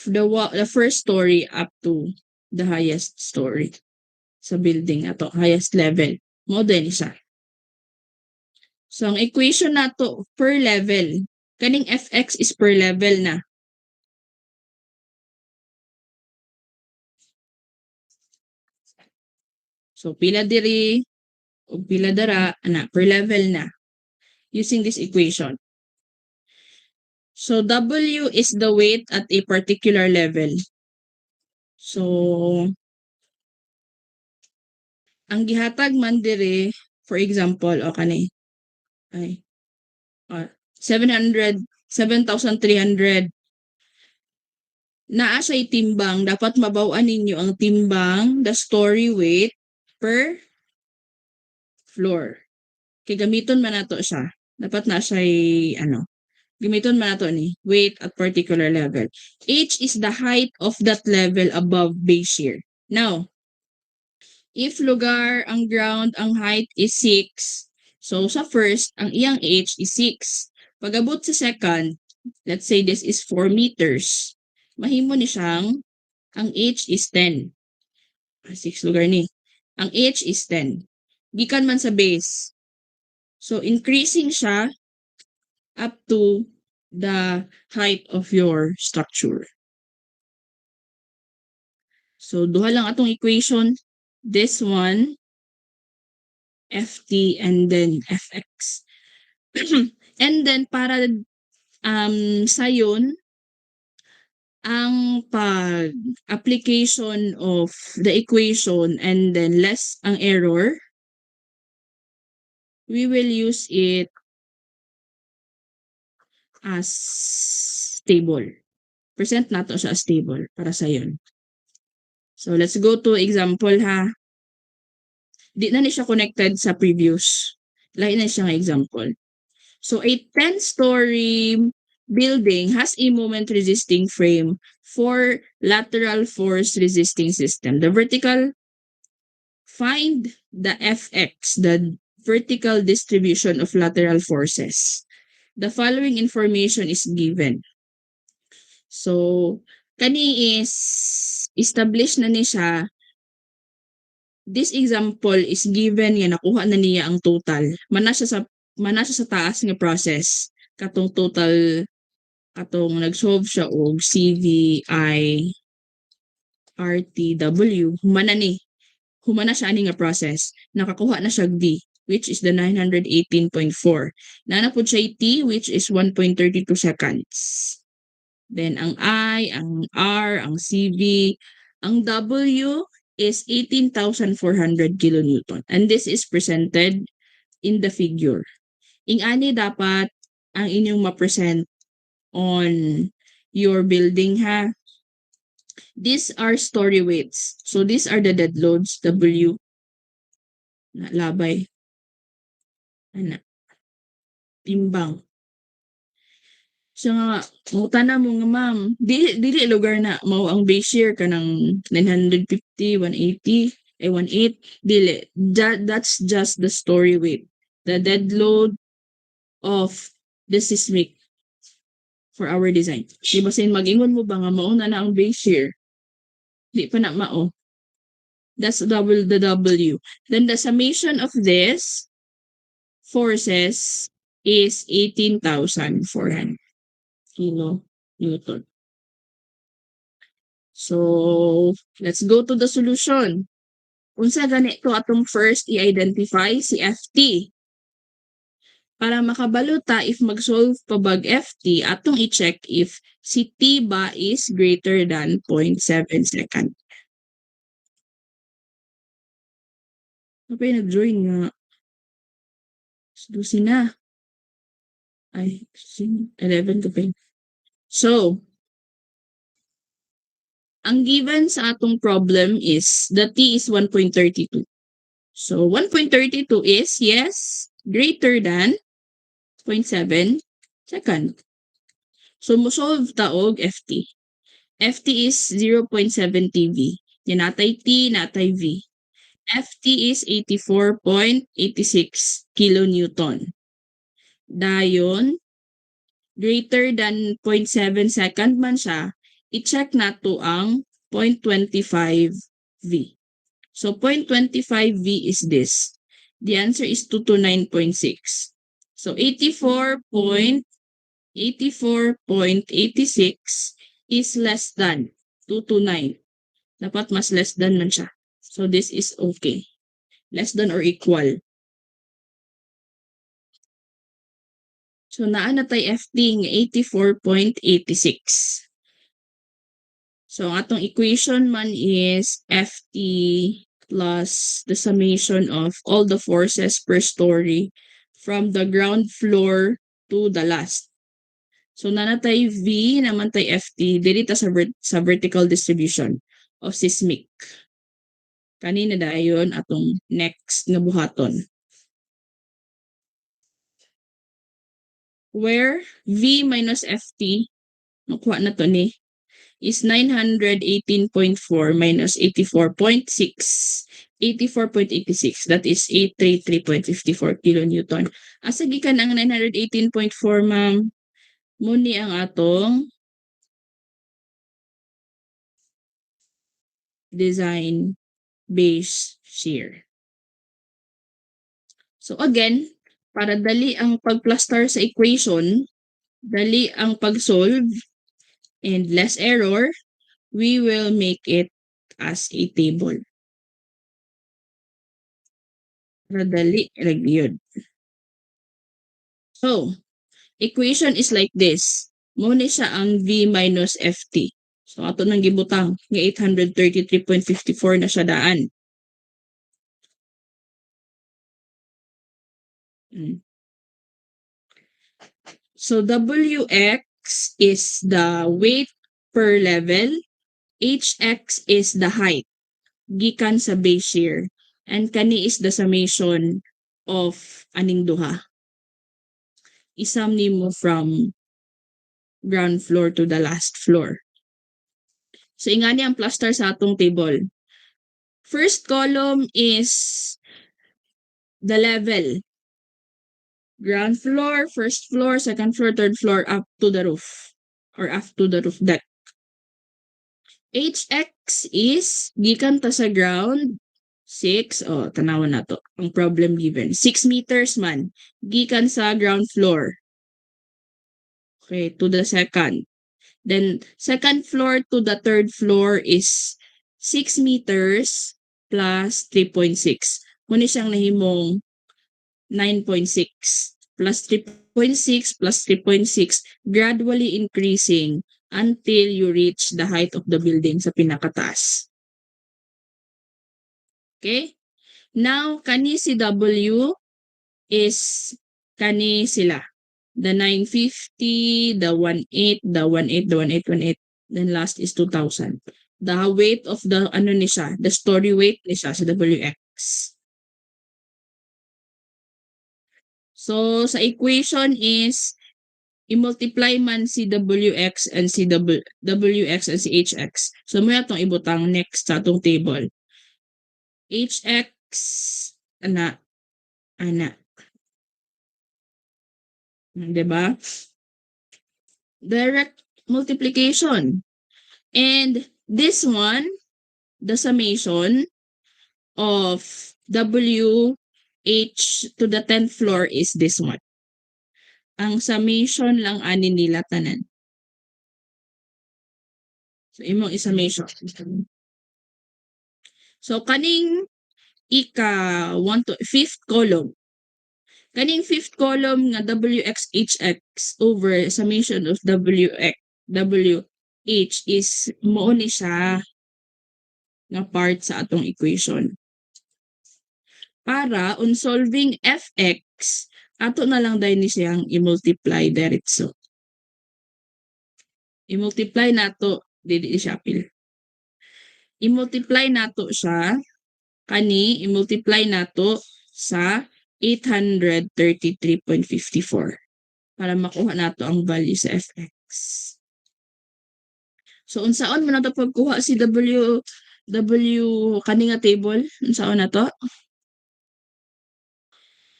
A: the first story up to the highest story sa building ato, highest level. Mo din siya. So ang equation nato per level, kaning fx is per level na. So pila diri o pila dara ana per level na using this equation. So W is the weight at a particular level. So ang gihatag man dire, for example, o kani ay 7,300 naa siya'y timbang, dapat mabaw-an ninyo ang timbang, the story weight per floor. Kay gamiton man nato siya. Dapat na siya'y gamiton man nato ni weight at particular level. H is the height of that level above base shear. Now, if lugar ang ground ang height is 6, so sa first, ang iyang H is 6. Pag-abot sa second, let's say this is 4 meters. Mahimo ni siyang, ang H is 10. 6 lugar ni. Ang H is 10. Gikan man sa base. So, increasing siya up to the height of your structure. So, duha lang atong equation. This one, FT, and then FX. And then, para sayon, ang pag-application of the equation and then less ang error, we will use it as stable. Present nato siya as stable para sa yun. So, let's go to example ha. Di na ni siya connected sa previous. Lain na siya nga example. So, a 10-story building has a moment resisting frame for lateral force resisting system. The vertical, find the Fx, the vertical distribution of lateral forces. The following information is given. So, kani is established na ni siya. This example is given nga nakuha na niya ang total. Mana siya sa taas nga process. Katong total, katong nag-solve siya og CVI RTW. Humana siya ani nga process. Nakakuha na siya V, which is the 918.4. Nana po siya T, which is 1.32 seconds. Then ang I, ang R, ang CV, ang W is 18,400 kilonewton. And this is presented in the figure. Ingani dapat ang inyong ma-present on your building ha. These are story weights. So these are the dead loads, W, labay, timbang. So nga, mutana mo nga ma'am, dili lugar na mao ang base year kanang 950, 180, 18, dili. That's just the story weight. The dead load of the seismic for our design. Di ba sin mag-ingon mo ba nga mao na ang base year? Di pa na mao. That's the W. Then the summation of this forces is 18,400 kilonewton. So, let's go to the solution. Unsa ganito atong first i-identify si FT. Para makabalo ta if mag-solve pa bag FT, atong i-check if si T ba is greater than 0.7 second. Kapag nag-join nga. Sudusin na. Ay, 11 ka pa yun. So, ang given sa atong problem is the t is 1.32. So, 1.32 is, yes, greater than 0.7 second. So, mo-solve ta og ft. ft is 0.7 TV. Natay t, natay v. ft is 84.86 kilonewton. Dayon, greater than 0.7 second man siya, i-check nato ang 0.25 V. So 0.25 V is this. The answer is 229.6. So 84.86 is less than 229. Dapat mas less than man siya. So this is okay. Less than or equal. So naa na tay FT nga 84.86. So ang atong equation man is FT plus the summation of all the forces per story from the ground floor to the last. So nanatay V naman tay FT dili ta sa vertical distribution of seismic. Kanina dayon atong next nga buhaton. Where V minus FT, nakuha na to ni, is 918.4 minus 84.6. 84.86, that is 833.54 kilonewton. Asa gikan ang 918.4, ma'am? Muni ang atong design base shear. So again, para dali ang pagplaster sa equation, dali ang pag-solve, and less error, we will make it as a table. Madali lang yun. So, equation is like this. Muna siya ang V minus FT. So, ato nang gibutang nga 833.54 na siya daan. So, WX is the weight per level. HX is the height gikan sa base shear. And kani is the summation of aning duha. Isam nimo from ground floor to the last floor. So, ingani ang plaster sa atong table. First column is the level. Ground floor, first floor, second floor, third floor, up to the roof. Or up to the roof deck. HX is, gikan ta sa ground, 6, tanawan na to. Ang problem given. 6 meters man. Gikan sa ground floor. Okay, to the second. Then, second floor to the third floor is 6 meters plus 3.6. Muna siyang nahimong 9.6 plus 3.6 plus 3.6, gradually increasing until you reach the height of the building sa pinakataas. Okay? Now, kani si W is kani sila. The 950, the 18, the 18, the 18, 18, then last is 2,000. The weight of the, ni siya, the story weight ni siya sa WX. So, sa equation is, i-multiply man si WX and si WX and si HX. So, may atong ibutang next sa atong table. HX, ana. Diba? Direct multiplication. And this one, the summation of WH to the 10th floor is this one. Ang summation lang ani nila tanan. So, imong i-summation. So, kaning fifth column. Kaning fifth column nga WXHX over summation of WH is mo ni siya nga part sa atong equation. Para on solving fx, Ato na lang dahil ni siyang i-multiply diretso. I-multiply nato, dili siya apil. I-multiply nato siya, i-multiply nato sa 833.54 para makuha nato ang value sa fx. So, unsaon mo na ito pagkuha si kani nga table? Unsaon na to?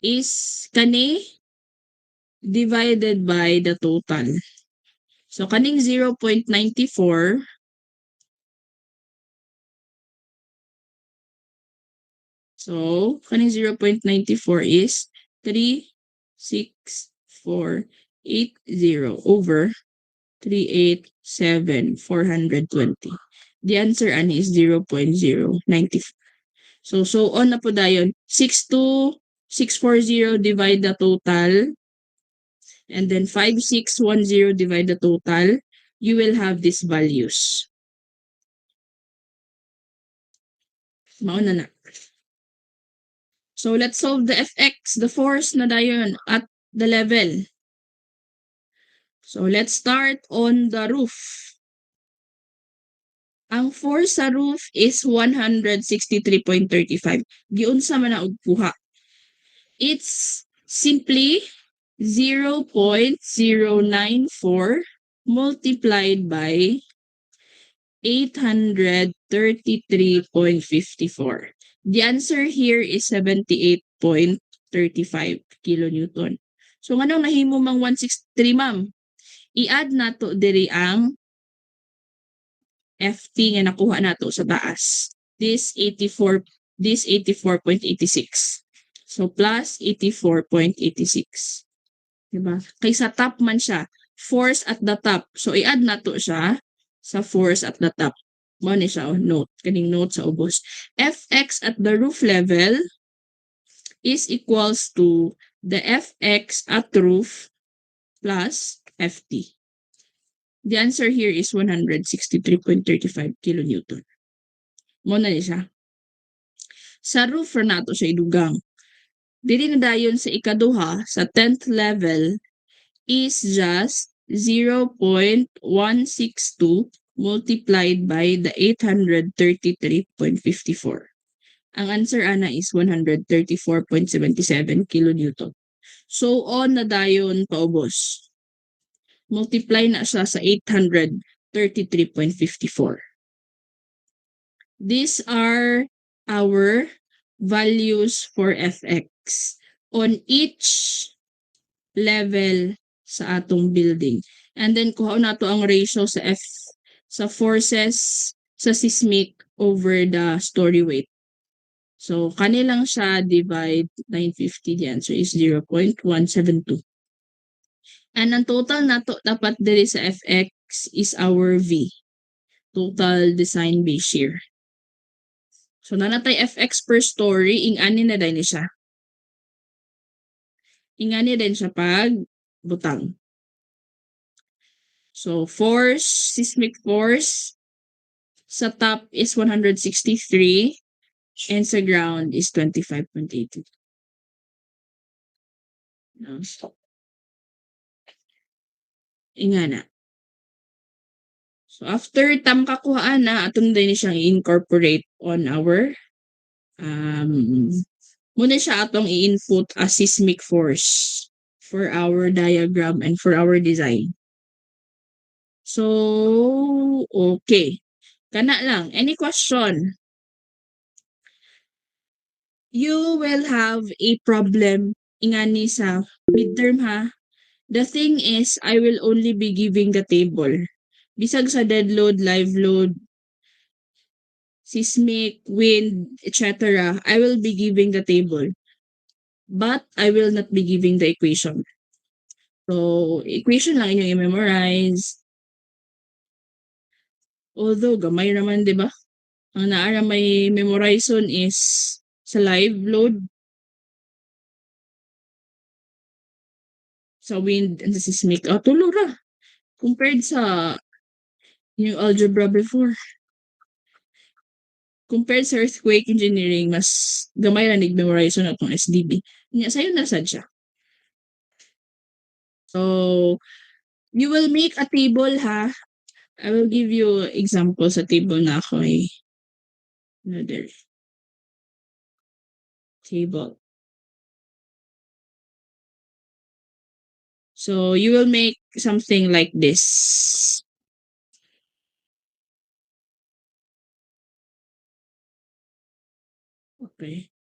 A: Is kani divided by the total. So, kaning 0.94, so, kaning 0.94 is 36480 over 387,420. The answer ani is 0.094. So on na po dayon. 62640 divide the total. And then 5610 divide the total. You will have these values. Mauna na. So let's solve the fx, the force na dayon at the level. So let's start on the roof. Ang force sa roof is 163.35. Giunsa man na og kuha. It's simply 0.094 multiplied by 833.54. The answer here is 78.35 kilonewton. So nganong nahimo mang 163, ma'am? I-add nato diri ang FT nga nakuha nato sa taas. This 84.86. So plus 84.86. Diba? Kay sa top man siya, force at the top. So i-add nato siya sa force at the top. Mo ni siya note, kaning note sa ubos. Fx at the roof level is equals to the Fx at roof plus Ft. The answer here is 163.35 kilonewton. Mo na ni siya. Sa roof ra nato siya idugang. Dili na dayon sa ikaduha, sa 10th level, is just 0.162 multiplied by the 833.54. Ang answer ana is 134.77 kilonewton. So on na dayon paubos. Multiply na siya sa 833.54. These are our values for fx on each level sa atong building. And then kuha na to ang ratio sa sa forces sa seismic over the story weight. So kanilang siya divide 950. The answer is 0.172. And ang total nato dapat diri sa fx is our v, total design base shear. So nanatay fx per story, ingani na din siya. Ingani din siya pag butang. So force, seismic force sa top is 163 and sa ground is 25.80. No? Ingana. So after tam kakuhaan na, atong din siyang i-incorporate on our muna siya atong i-input as seismic force for our diagram and for our design. So, okay. Kana lang. Any question? You will have a problem ingani sa midterm ha. The thing is, I will only be giving the table. Bisag sa dead load, live load, seismic, wind, etc., I will be giving the table. But I will not be giving the equation. So, equation lang inyong i-memorize. Although, gamay naman, di ba? Ang naara may memorization is sa live load, sa wind, and sa seismic. Tulo ra. Compared sa yung algebra before. Compared sa earthquake engineering, mas gamay na nag-memorization atong SDB. Sayo na sad siya. So, you will make a table ha. I will give you example sa table na ako eh. Another table. So, you will make something like this. Okay.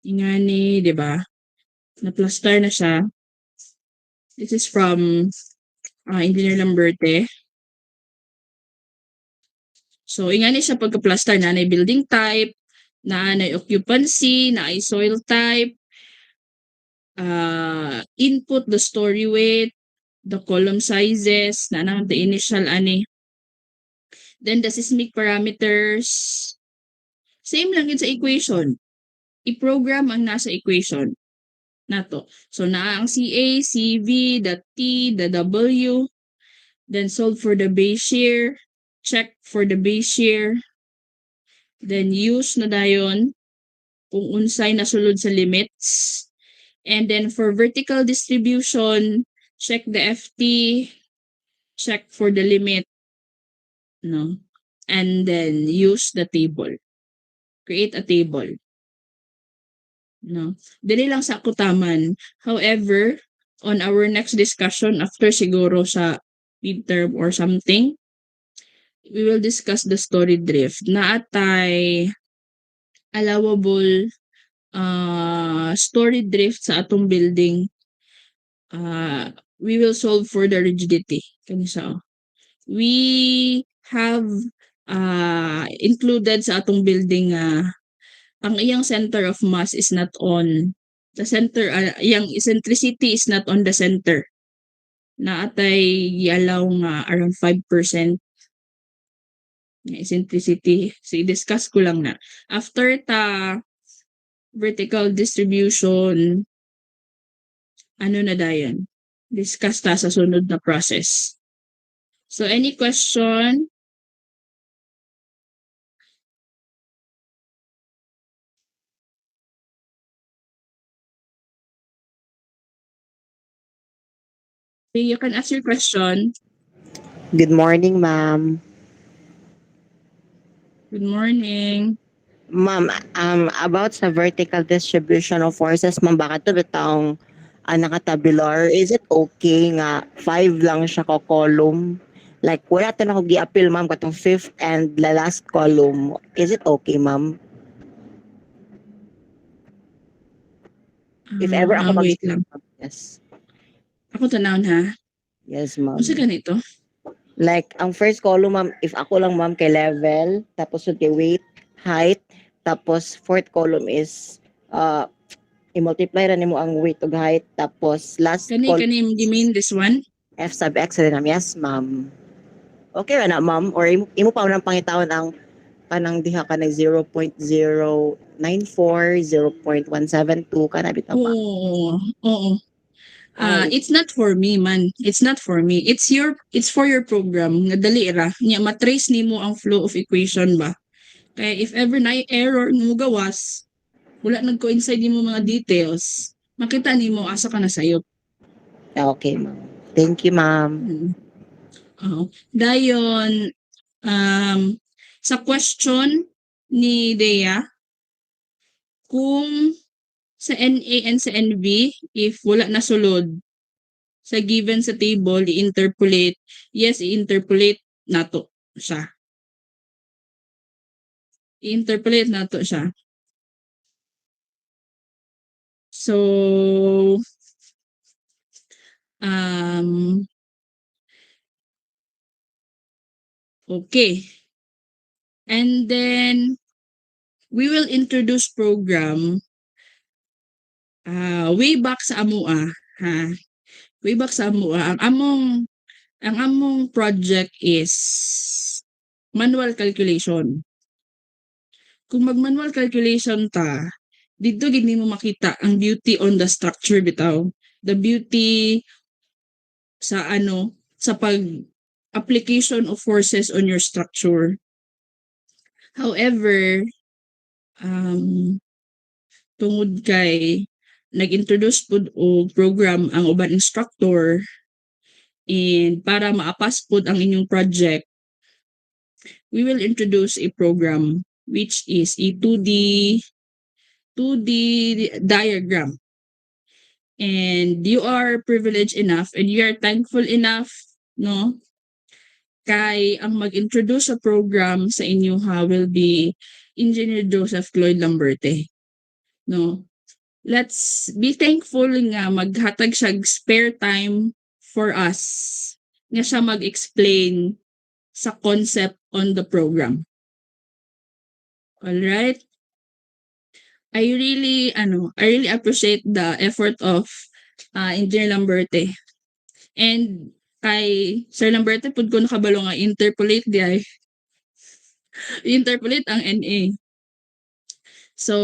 A: Ingani, di ba? Na-plaster na siya. This is from Engineer Lamberte. So, ingani siya pagka-plaster na building type, na occupancy, na soil type, input, the story weight, the column sizes, na the initial ani. Then the seismic parameters. Same lang yun sa equation. I-program ang nasa equation nato. So na ang CA, CV, the T, the W, then solve for the base shear, check for the base shear, then use na dayon kung unsay nasulod sa limits. And then for vertical distribution, check the FT, check for the limit, no? And then use the table. Create a table. No? Dili lang sa kutaman. However, on our next discussion, after siguro sa midterm or something, we will discuss the story drift. Naatay allowable story drift sa atong building. We will solve for the rigidity. Kanisa. We have included sa atong building ang iyang center of mass is not on the center, iyang eccentricity is not on the center. Naatay i-allow nga around 5% na eccentricity. So, i-discuss ko lang na. After ta vertical distribution, ano na dayan? Discuss ta sa sunod na process. So, any question? You can ask your question.
C: Good morning, ma'am.
A: Good morning.
C: Ma'am, about sa vertical distribution of forces, ma'am, baka to bitang nakatabular, is it okay nga 5 lang siya ko column? Like, wala to na ko gi-appeal, ma'am, katong fifth and the last column. Is it okay, ma'am? If ever ako mag-
A: Wait lang.
C: Yes.
A: Ako tanawon ha.
C: Yes,
A: Unsa
C: ma'am.
A: ganito?
C: Like, ang first column, ma'am, if ako lang, ma'am, kay level, tapos yung kay weight, height, tapos fourth column is i-multiply ra nimo ang weight ug height, tapos last column
A: Kani you mean this one?
C: F sub x rin, ma'am. Yes, ma'am. Okay ra na, ma'am? Or imo pa nang pangitawon ang kanang diha ka nag 0.094, 0.172 kana bitaw, ma'am.
A: Oo. Oo.
C: Ay,
A: It's not for me man. It's not for me. It's for your program. Nga dali ra. Nya matrace nimo ang flow of equation ba. Kaya if ever na error mo gawas, wala nag-coincide nimo mga details, makita nimo asa ka na sayop.
C: okay, ma'am. Thank you, ma'am.
A: Dayon sa question ni Dea, kung sa NA and sa NB, if wala na sulod sa given sa table, i-interpolate. Yes, i-interpolate nato siya. I-interpolate nato siya. So, okay. And then, we will introduce program way back sa AMUA. Ha? Way back sa AMUA. Ang among project is manual calculation. Kung mag-manual calculation ta, dito gid nimo makita ang beauty on the structure bitaw. The beauty sa sa pag application of forces on your structure. However, tungod kay nag-introduce pud og program ang uban instructor, and para maapas pud ang inyong project, we will introduce a program which is a 2D diagram. And you are privileged enough and you are thankful enough, no, kay ang mag-introduce sa program sa inyo will be Engineer Joseph Cloyd Lamberte, no. Let's be thankful nga maghatag siya spare time for us nga siya mag-explain sa concept on the program. All right? I really appreciate the effort of Engineer Lamberte. And kay Sir Lamberte pud ko nakabalo nga interpolate interpolate ang NA. So,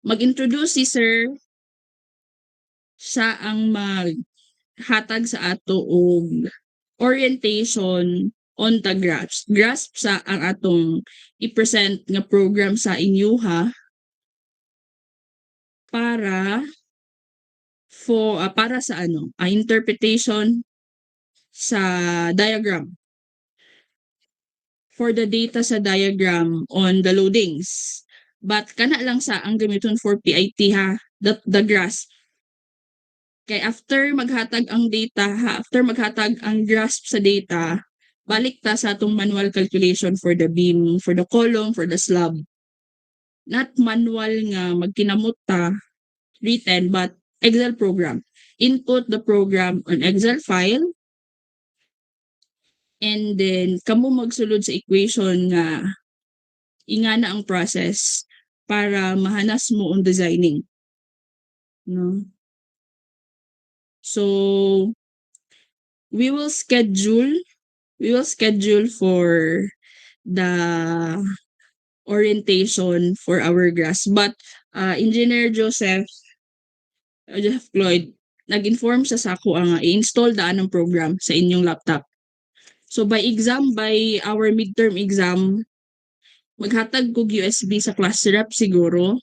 A: mag-introduce si Sir, siya ang maghatag sa ato og orientation on the grasp. Grasp sa ang atong i-present nga program sa inyo para sa interpretation sa diagram, for the data sa diagram on the loadings. But kana lang sa ang gamiton for PIT the grasp. Kay after maghatag ang data after maghatag ang grasp sa data, balik ta sa atong manual calculation for the beam, for the column, for the slab. Not manual nga magkinamot ta written, but Excel program. Input the program on Excel file, and then kamo magsulod sa equation nga ingana ang process para mahanas mo on designing, no. So we will schedule for the orientation for our grasp, but Engineer Joseph Cloyd, nag-inform siya sa ako nga i-install daan ng program sa inyong laptop. So by our midterm exam, maghatag kog USB sa class rep siguro.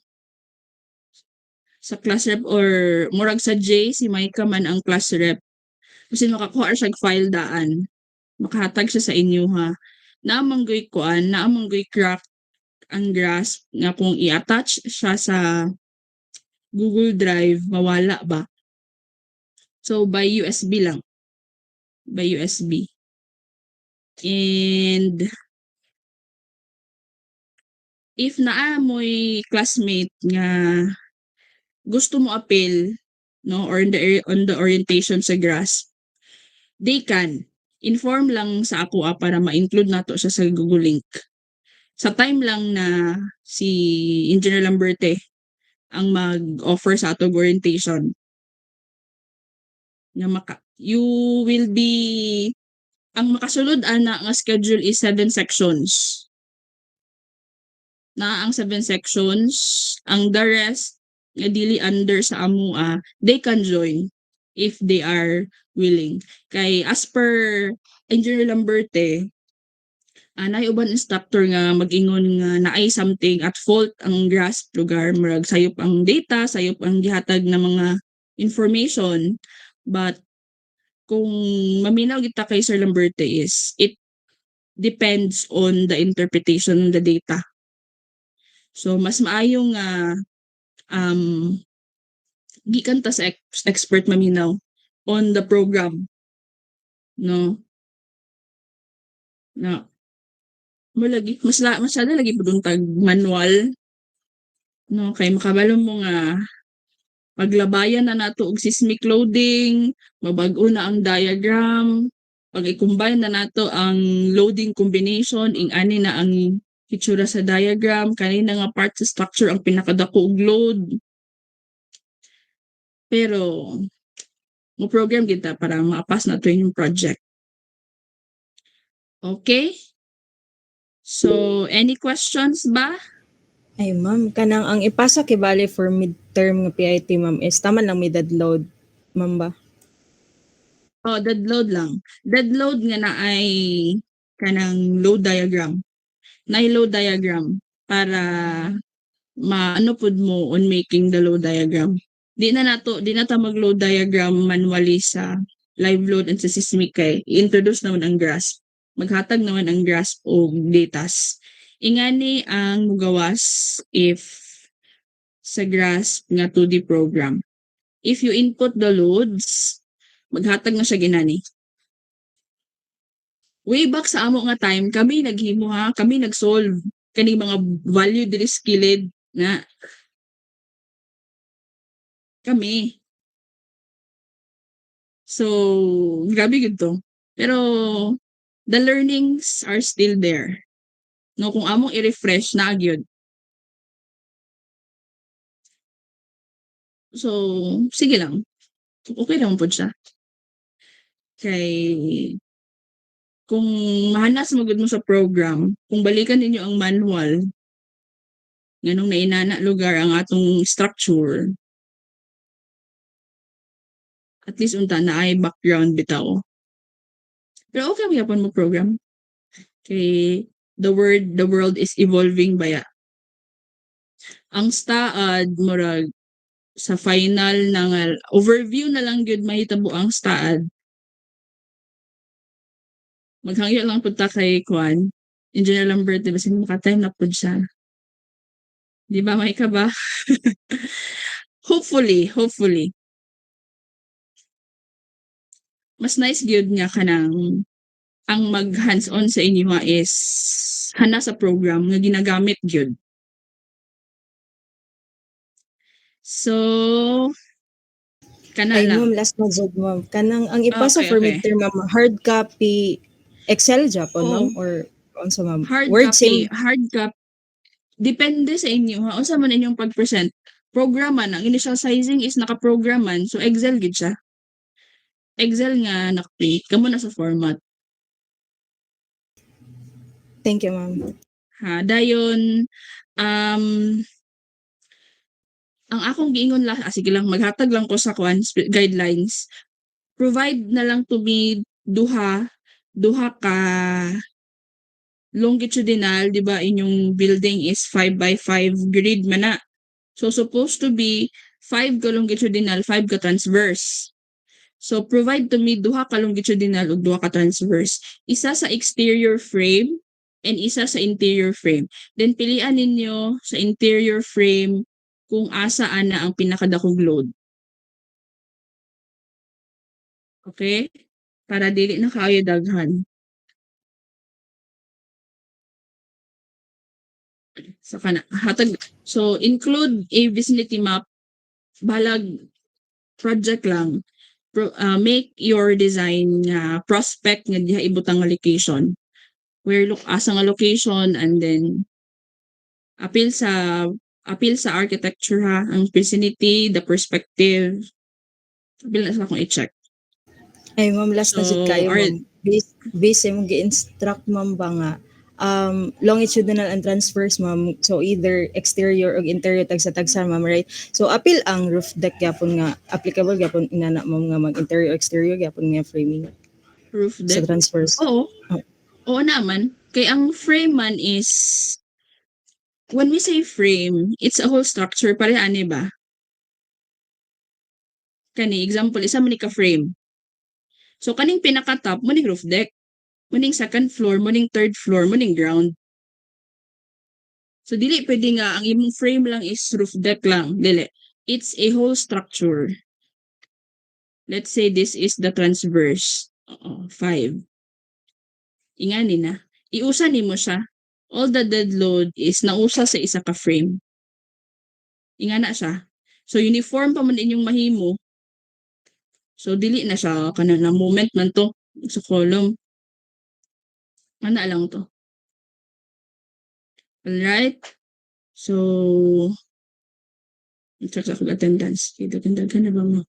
A: Sa class rep or murag sa J, si Micah man ang class rep. Kasi makakuha siya file daan. Makahatag siya sa inyo Naamanggoy crack ang grasp nga kung i-attach siya sa Google Drive, mawala ba? So by USB lang. By USB. And if naamoy classmate nga gusto mo appeal, no, or on the orientation sa grasp, they can inform lang sa ako para ma-include nato siya sa Google link. Sa time lang na si Engineer Lamberte ang mag-offer sa atong orientation, you will be, ang makasulod nga schedule is 7 sections. Ang 7 sections, ang the rest nga dili under sa amua, they can join if they are willing. Kay as per Engineer Lamberte, naay uban instructor nga mag-ingon nga naay something at fault ang grasp lugar, murag sayop ang data, sayop ang gihatag na mga information. But kung maminaw kita kay Sir Lamberte is it depends on the interpretation of the data. So mas maayong gikan ta sa expert maminaw on the program, no, na lagi masyado lagi pud tag manual, no, kay makabalo mo nga paglabayan na nato og seismic loading, mabag-o na ang diagram, pag i-combine na nato ang loading combination, ani na ang hitsura sa diagram, kanina nga part sa structure ang pinakadako og load. Pero mo program kita para maapas na to yung project. Okay? So, any questions ba?
B: Ay ma'am, kanang ang ipasa kay bali for midterm nga PIT ma'am is tama lang may dead load ma'am ba?
A: Oh, dead load lang. Dead load nga na ay kanang load diagram. Load diagram para maano pud mo on making the load diagram. di na ta mag-load diagram manually sa live load and sa Sysmic kay i-introduce naman ang grasp. Maghatag naman ang grasp o datas. Ingani ang mugawas if sa grasp nga 2D program. If you input the loads, maghatag na siya ginani. Way back sa amo nga time, kami naghimo ha, kami nag-solve kani mga value diri skilled na kami. So, grabe gud to. Pero the learnings are still there. No, kung among i-refresh na gyud. So, sige lang. Okay lang po siya. Kay kung mahanas magud mo sa program, kung balikan ninyo ang manual, nganong nainana lugar ang atong structure, at least unta na ay background bitaw. Pero okay magyapon mo program. Kay the world is evolving baya. Ang staad murag sa final na nga overview na lang gyud mahitabo ang staad. Maghangyo lang pud ta kay Kwan. Engineer Lambert, di ba sino makatime na pud siya. Di ba may ka ba? Hopefully. Mas nice gyud nga kanang ang mag hands-on sa inyo is hana sa program nga ginagamit gyud. So, kana
B: Ay,
A: lang.
B: ma'am, last na jud, ma'am. Kanang ang ipasa
A: Okay,
B: for
A: okay.
B: midterm, ma'am, hard copy Excel Japan, ma'am,
A: Oo.
B: or unsa, ma'am?
A: Hard
B: Word
A: copy.
B: same.
A: Depende sa inyo ha. Unsa man inyong pag-present. Programan, ang initial sizing is naka-programan. So, Excel gid siya. Excel nga naka-print. Kamo na sa format.
B: Thank you, ma'am.
A: Ha, dayon, um, ang akong giingon sige lang, maghatag lang ko sa guidelines. Provide na lang to me duha ka longitudinal, di ba, inyong building is 5 by 5 grid man na. So, supposed to be 5 ka longitudinal, 5 ka transverse. So, provide to me duha ka longitudinal ug duha ka transverse. Isa sa exterior frame and isa sa interior frame. Then, pilian ninyo sa interior frame kung asa ana ang pinakadakong load. Okay? Para dili na kaayo daghan. So, include a vicinity map. Balag project lang. Make your design prospect nga diha ibutang nga location. Where look asa nga location, and then appeal sa architecture ha, ang vicinity, the perspective. Appeal na sa akong i-check.
B: Ay, ma'am, last na jud kayo,
A: or
B: ma'am. Base mong gi-instruct, ma'am, ba nga longitudinal and transverse, ma'am. So either exterior or interior tagsa-tagsa, ma'am, right? So appeal ang roof deck gyapon nga applicable gyapon inana, ma'am, nga mag-interior exterior gyapon nga framing
A: roof
B: sa
A: deck.
B: transverse.
A: Oo.
B: Oh.
A: Oo naman. Kay ang frame man is, when we say frame, it's a whole structure. Pareha ba? Kani, example, isa man ni ka-frame. So, kaning pinaka-top, muning roof deck. Muning second floor, muning third floor, muning ground. So, dili pwede nga, ang imong frame lang is roof deck lang. Dili. It's a whole structure. Let's say this is the transverse. 5. Ingani na. Iusa nimo siya. All the dead load is nausa sa isa ka frame. Ingana siya. So, uniform pa man inyong mahimo. So, dili na siya kanang na moment man to sa column. Ana lang to. Alright? So, check sa akong attendance. Dagan na ba mo?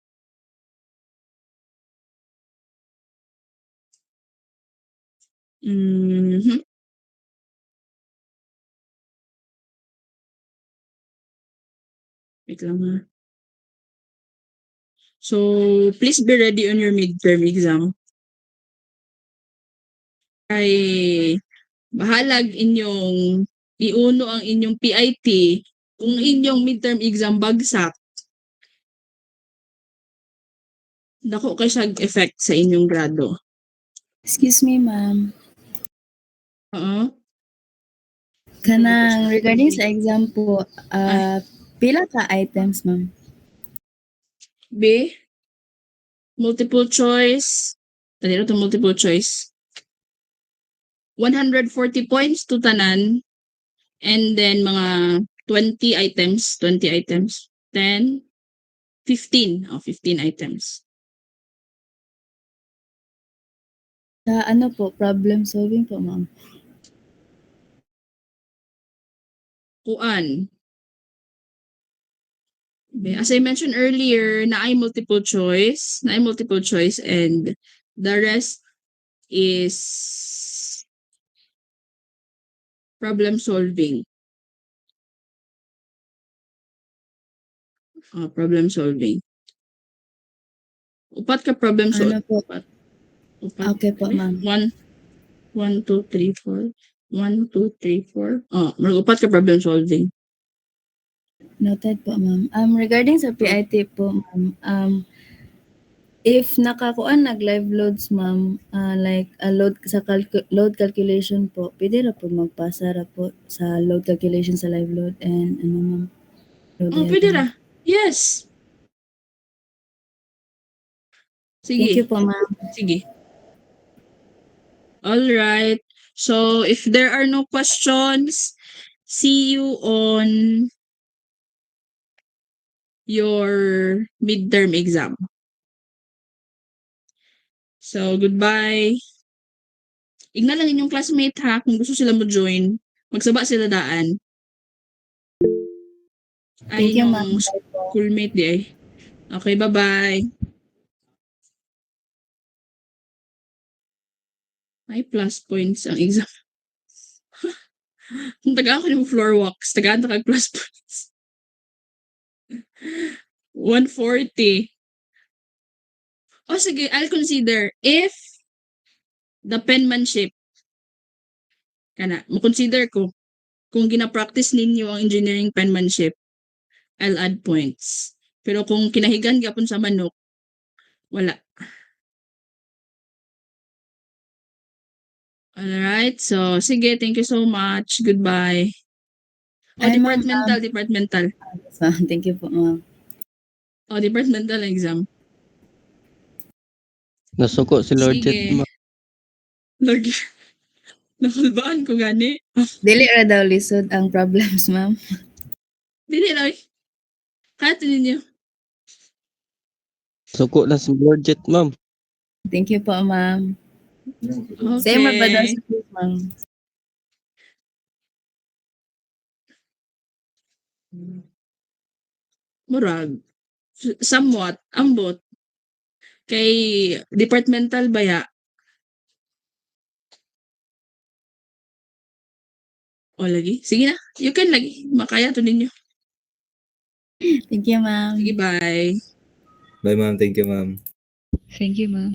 A: Mhm. Wait lang ha. So, please be ready on your midterm exam. Ay, bahalag inyong iuno ang inyong PIT kung inyong midterm exam bagsak. Dako kay siya effect sa inyong grado.
D: Excuse me, ma'am.
A: Oo.
D: Kanang regarding sa exam po,
A: Ay.
D: pila ka items, ma'am?
A: B, multiple choice. Dali to multiple choice. 140 points to tanan. And then mga 20 items. 10, 15. Oh, 15 items.
D: Ano po, problem solving po, ma'am.
A: Kuan. As I mentioned earlier, na ay multiple choice, and the rest is problem solving. Problem solving. Upat ka problem
D: Ano
A: solving.
D: po?
A: Upat.
D: Okay po, ma'am.
A: 1, 2, 3, 4. 1, 2, 3, 4. Upat ka problem solving.
D: Noted po, ma'am. Regarding sa PIT po, ma'am, if nakakuan nag-live loads, ma'am, like load calculation po, pwede ra po magpasa ra po sa load calculation sa live load and ano, ma'am, load
A: Pwede ra.
D: diagram.
A: Yes. Sige.
D: Thank you po, ma'am.
A: Sige. All right. So, if there are no questions, see you on your midterm exam. So, goodbye. Igna lang inyong classmate ha, kung gusto sila mo join. Magsaba sila daan. Ay,
D: Thank you, ma'am.
A: inyong
D: Bye po.
A: schoolmate di ay. Okay, bye-bye. May plus points ang exam. Kung tagaan ko yung floor walks, tagaan ta kag plus points. 140. Sige, I'll consider if the penmanship kana mo consider ko kung gina-practice ninyo ang engineering penmanship, I'll add points. Pero kung kinahigan gyapon sa manok, wala. Alright, so sige, thank you so much. Goodbye.
D: Ay, ma'am,
A: Departmental.
D: So, thank you po, ma'am.
A: Departmental exam.
E: Nasuko si Lord Jet.
A: Sige. Lagi. Nakulbaan ko gani.
D: Dili ra daw lisod ang problems, ma'am.
A: Dili lang. Kaya ninyo.
E: Suko na si Lord Jet, ma'am.
D: Thank you po, ma'am.
A: Okay.
D: Same ba daw sa ma'am?
A: Murag. Somewhat. Ambot. Kay departmental baya. Lagi. Sige na. You can lagi. Makaya to ninyo.
D: Thank you, ma'am.
A: Sige, bye.
F: Bye, ma'am. Thank you, ma'am.
D: Thank you, ma'am.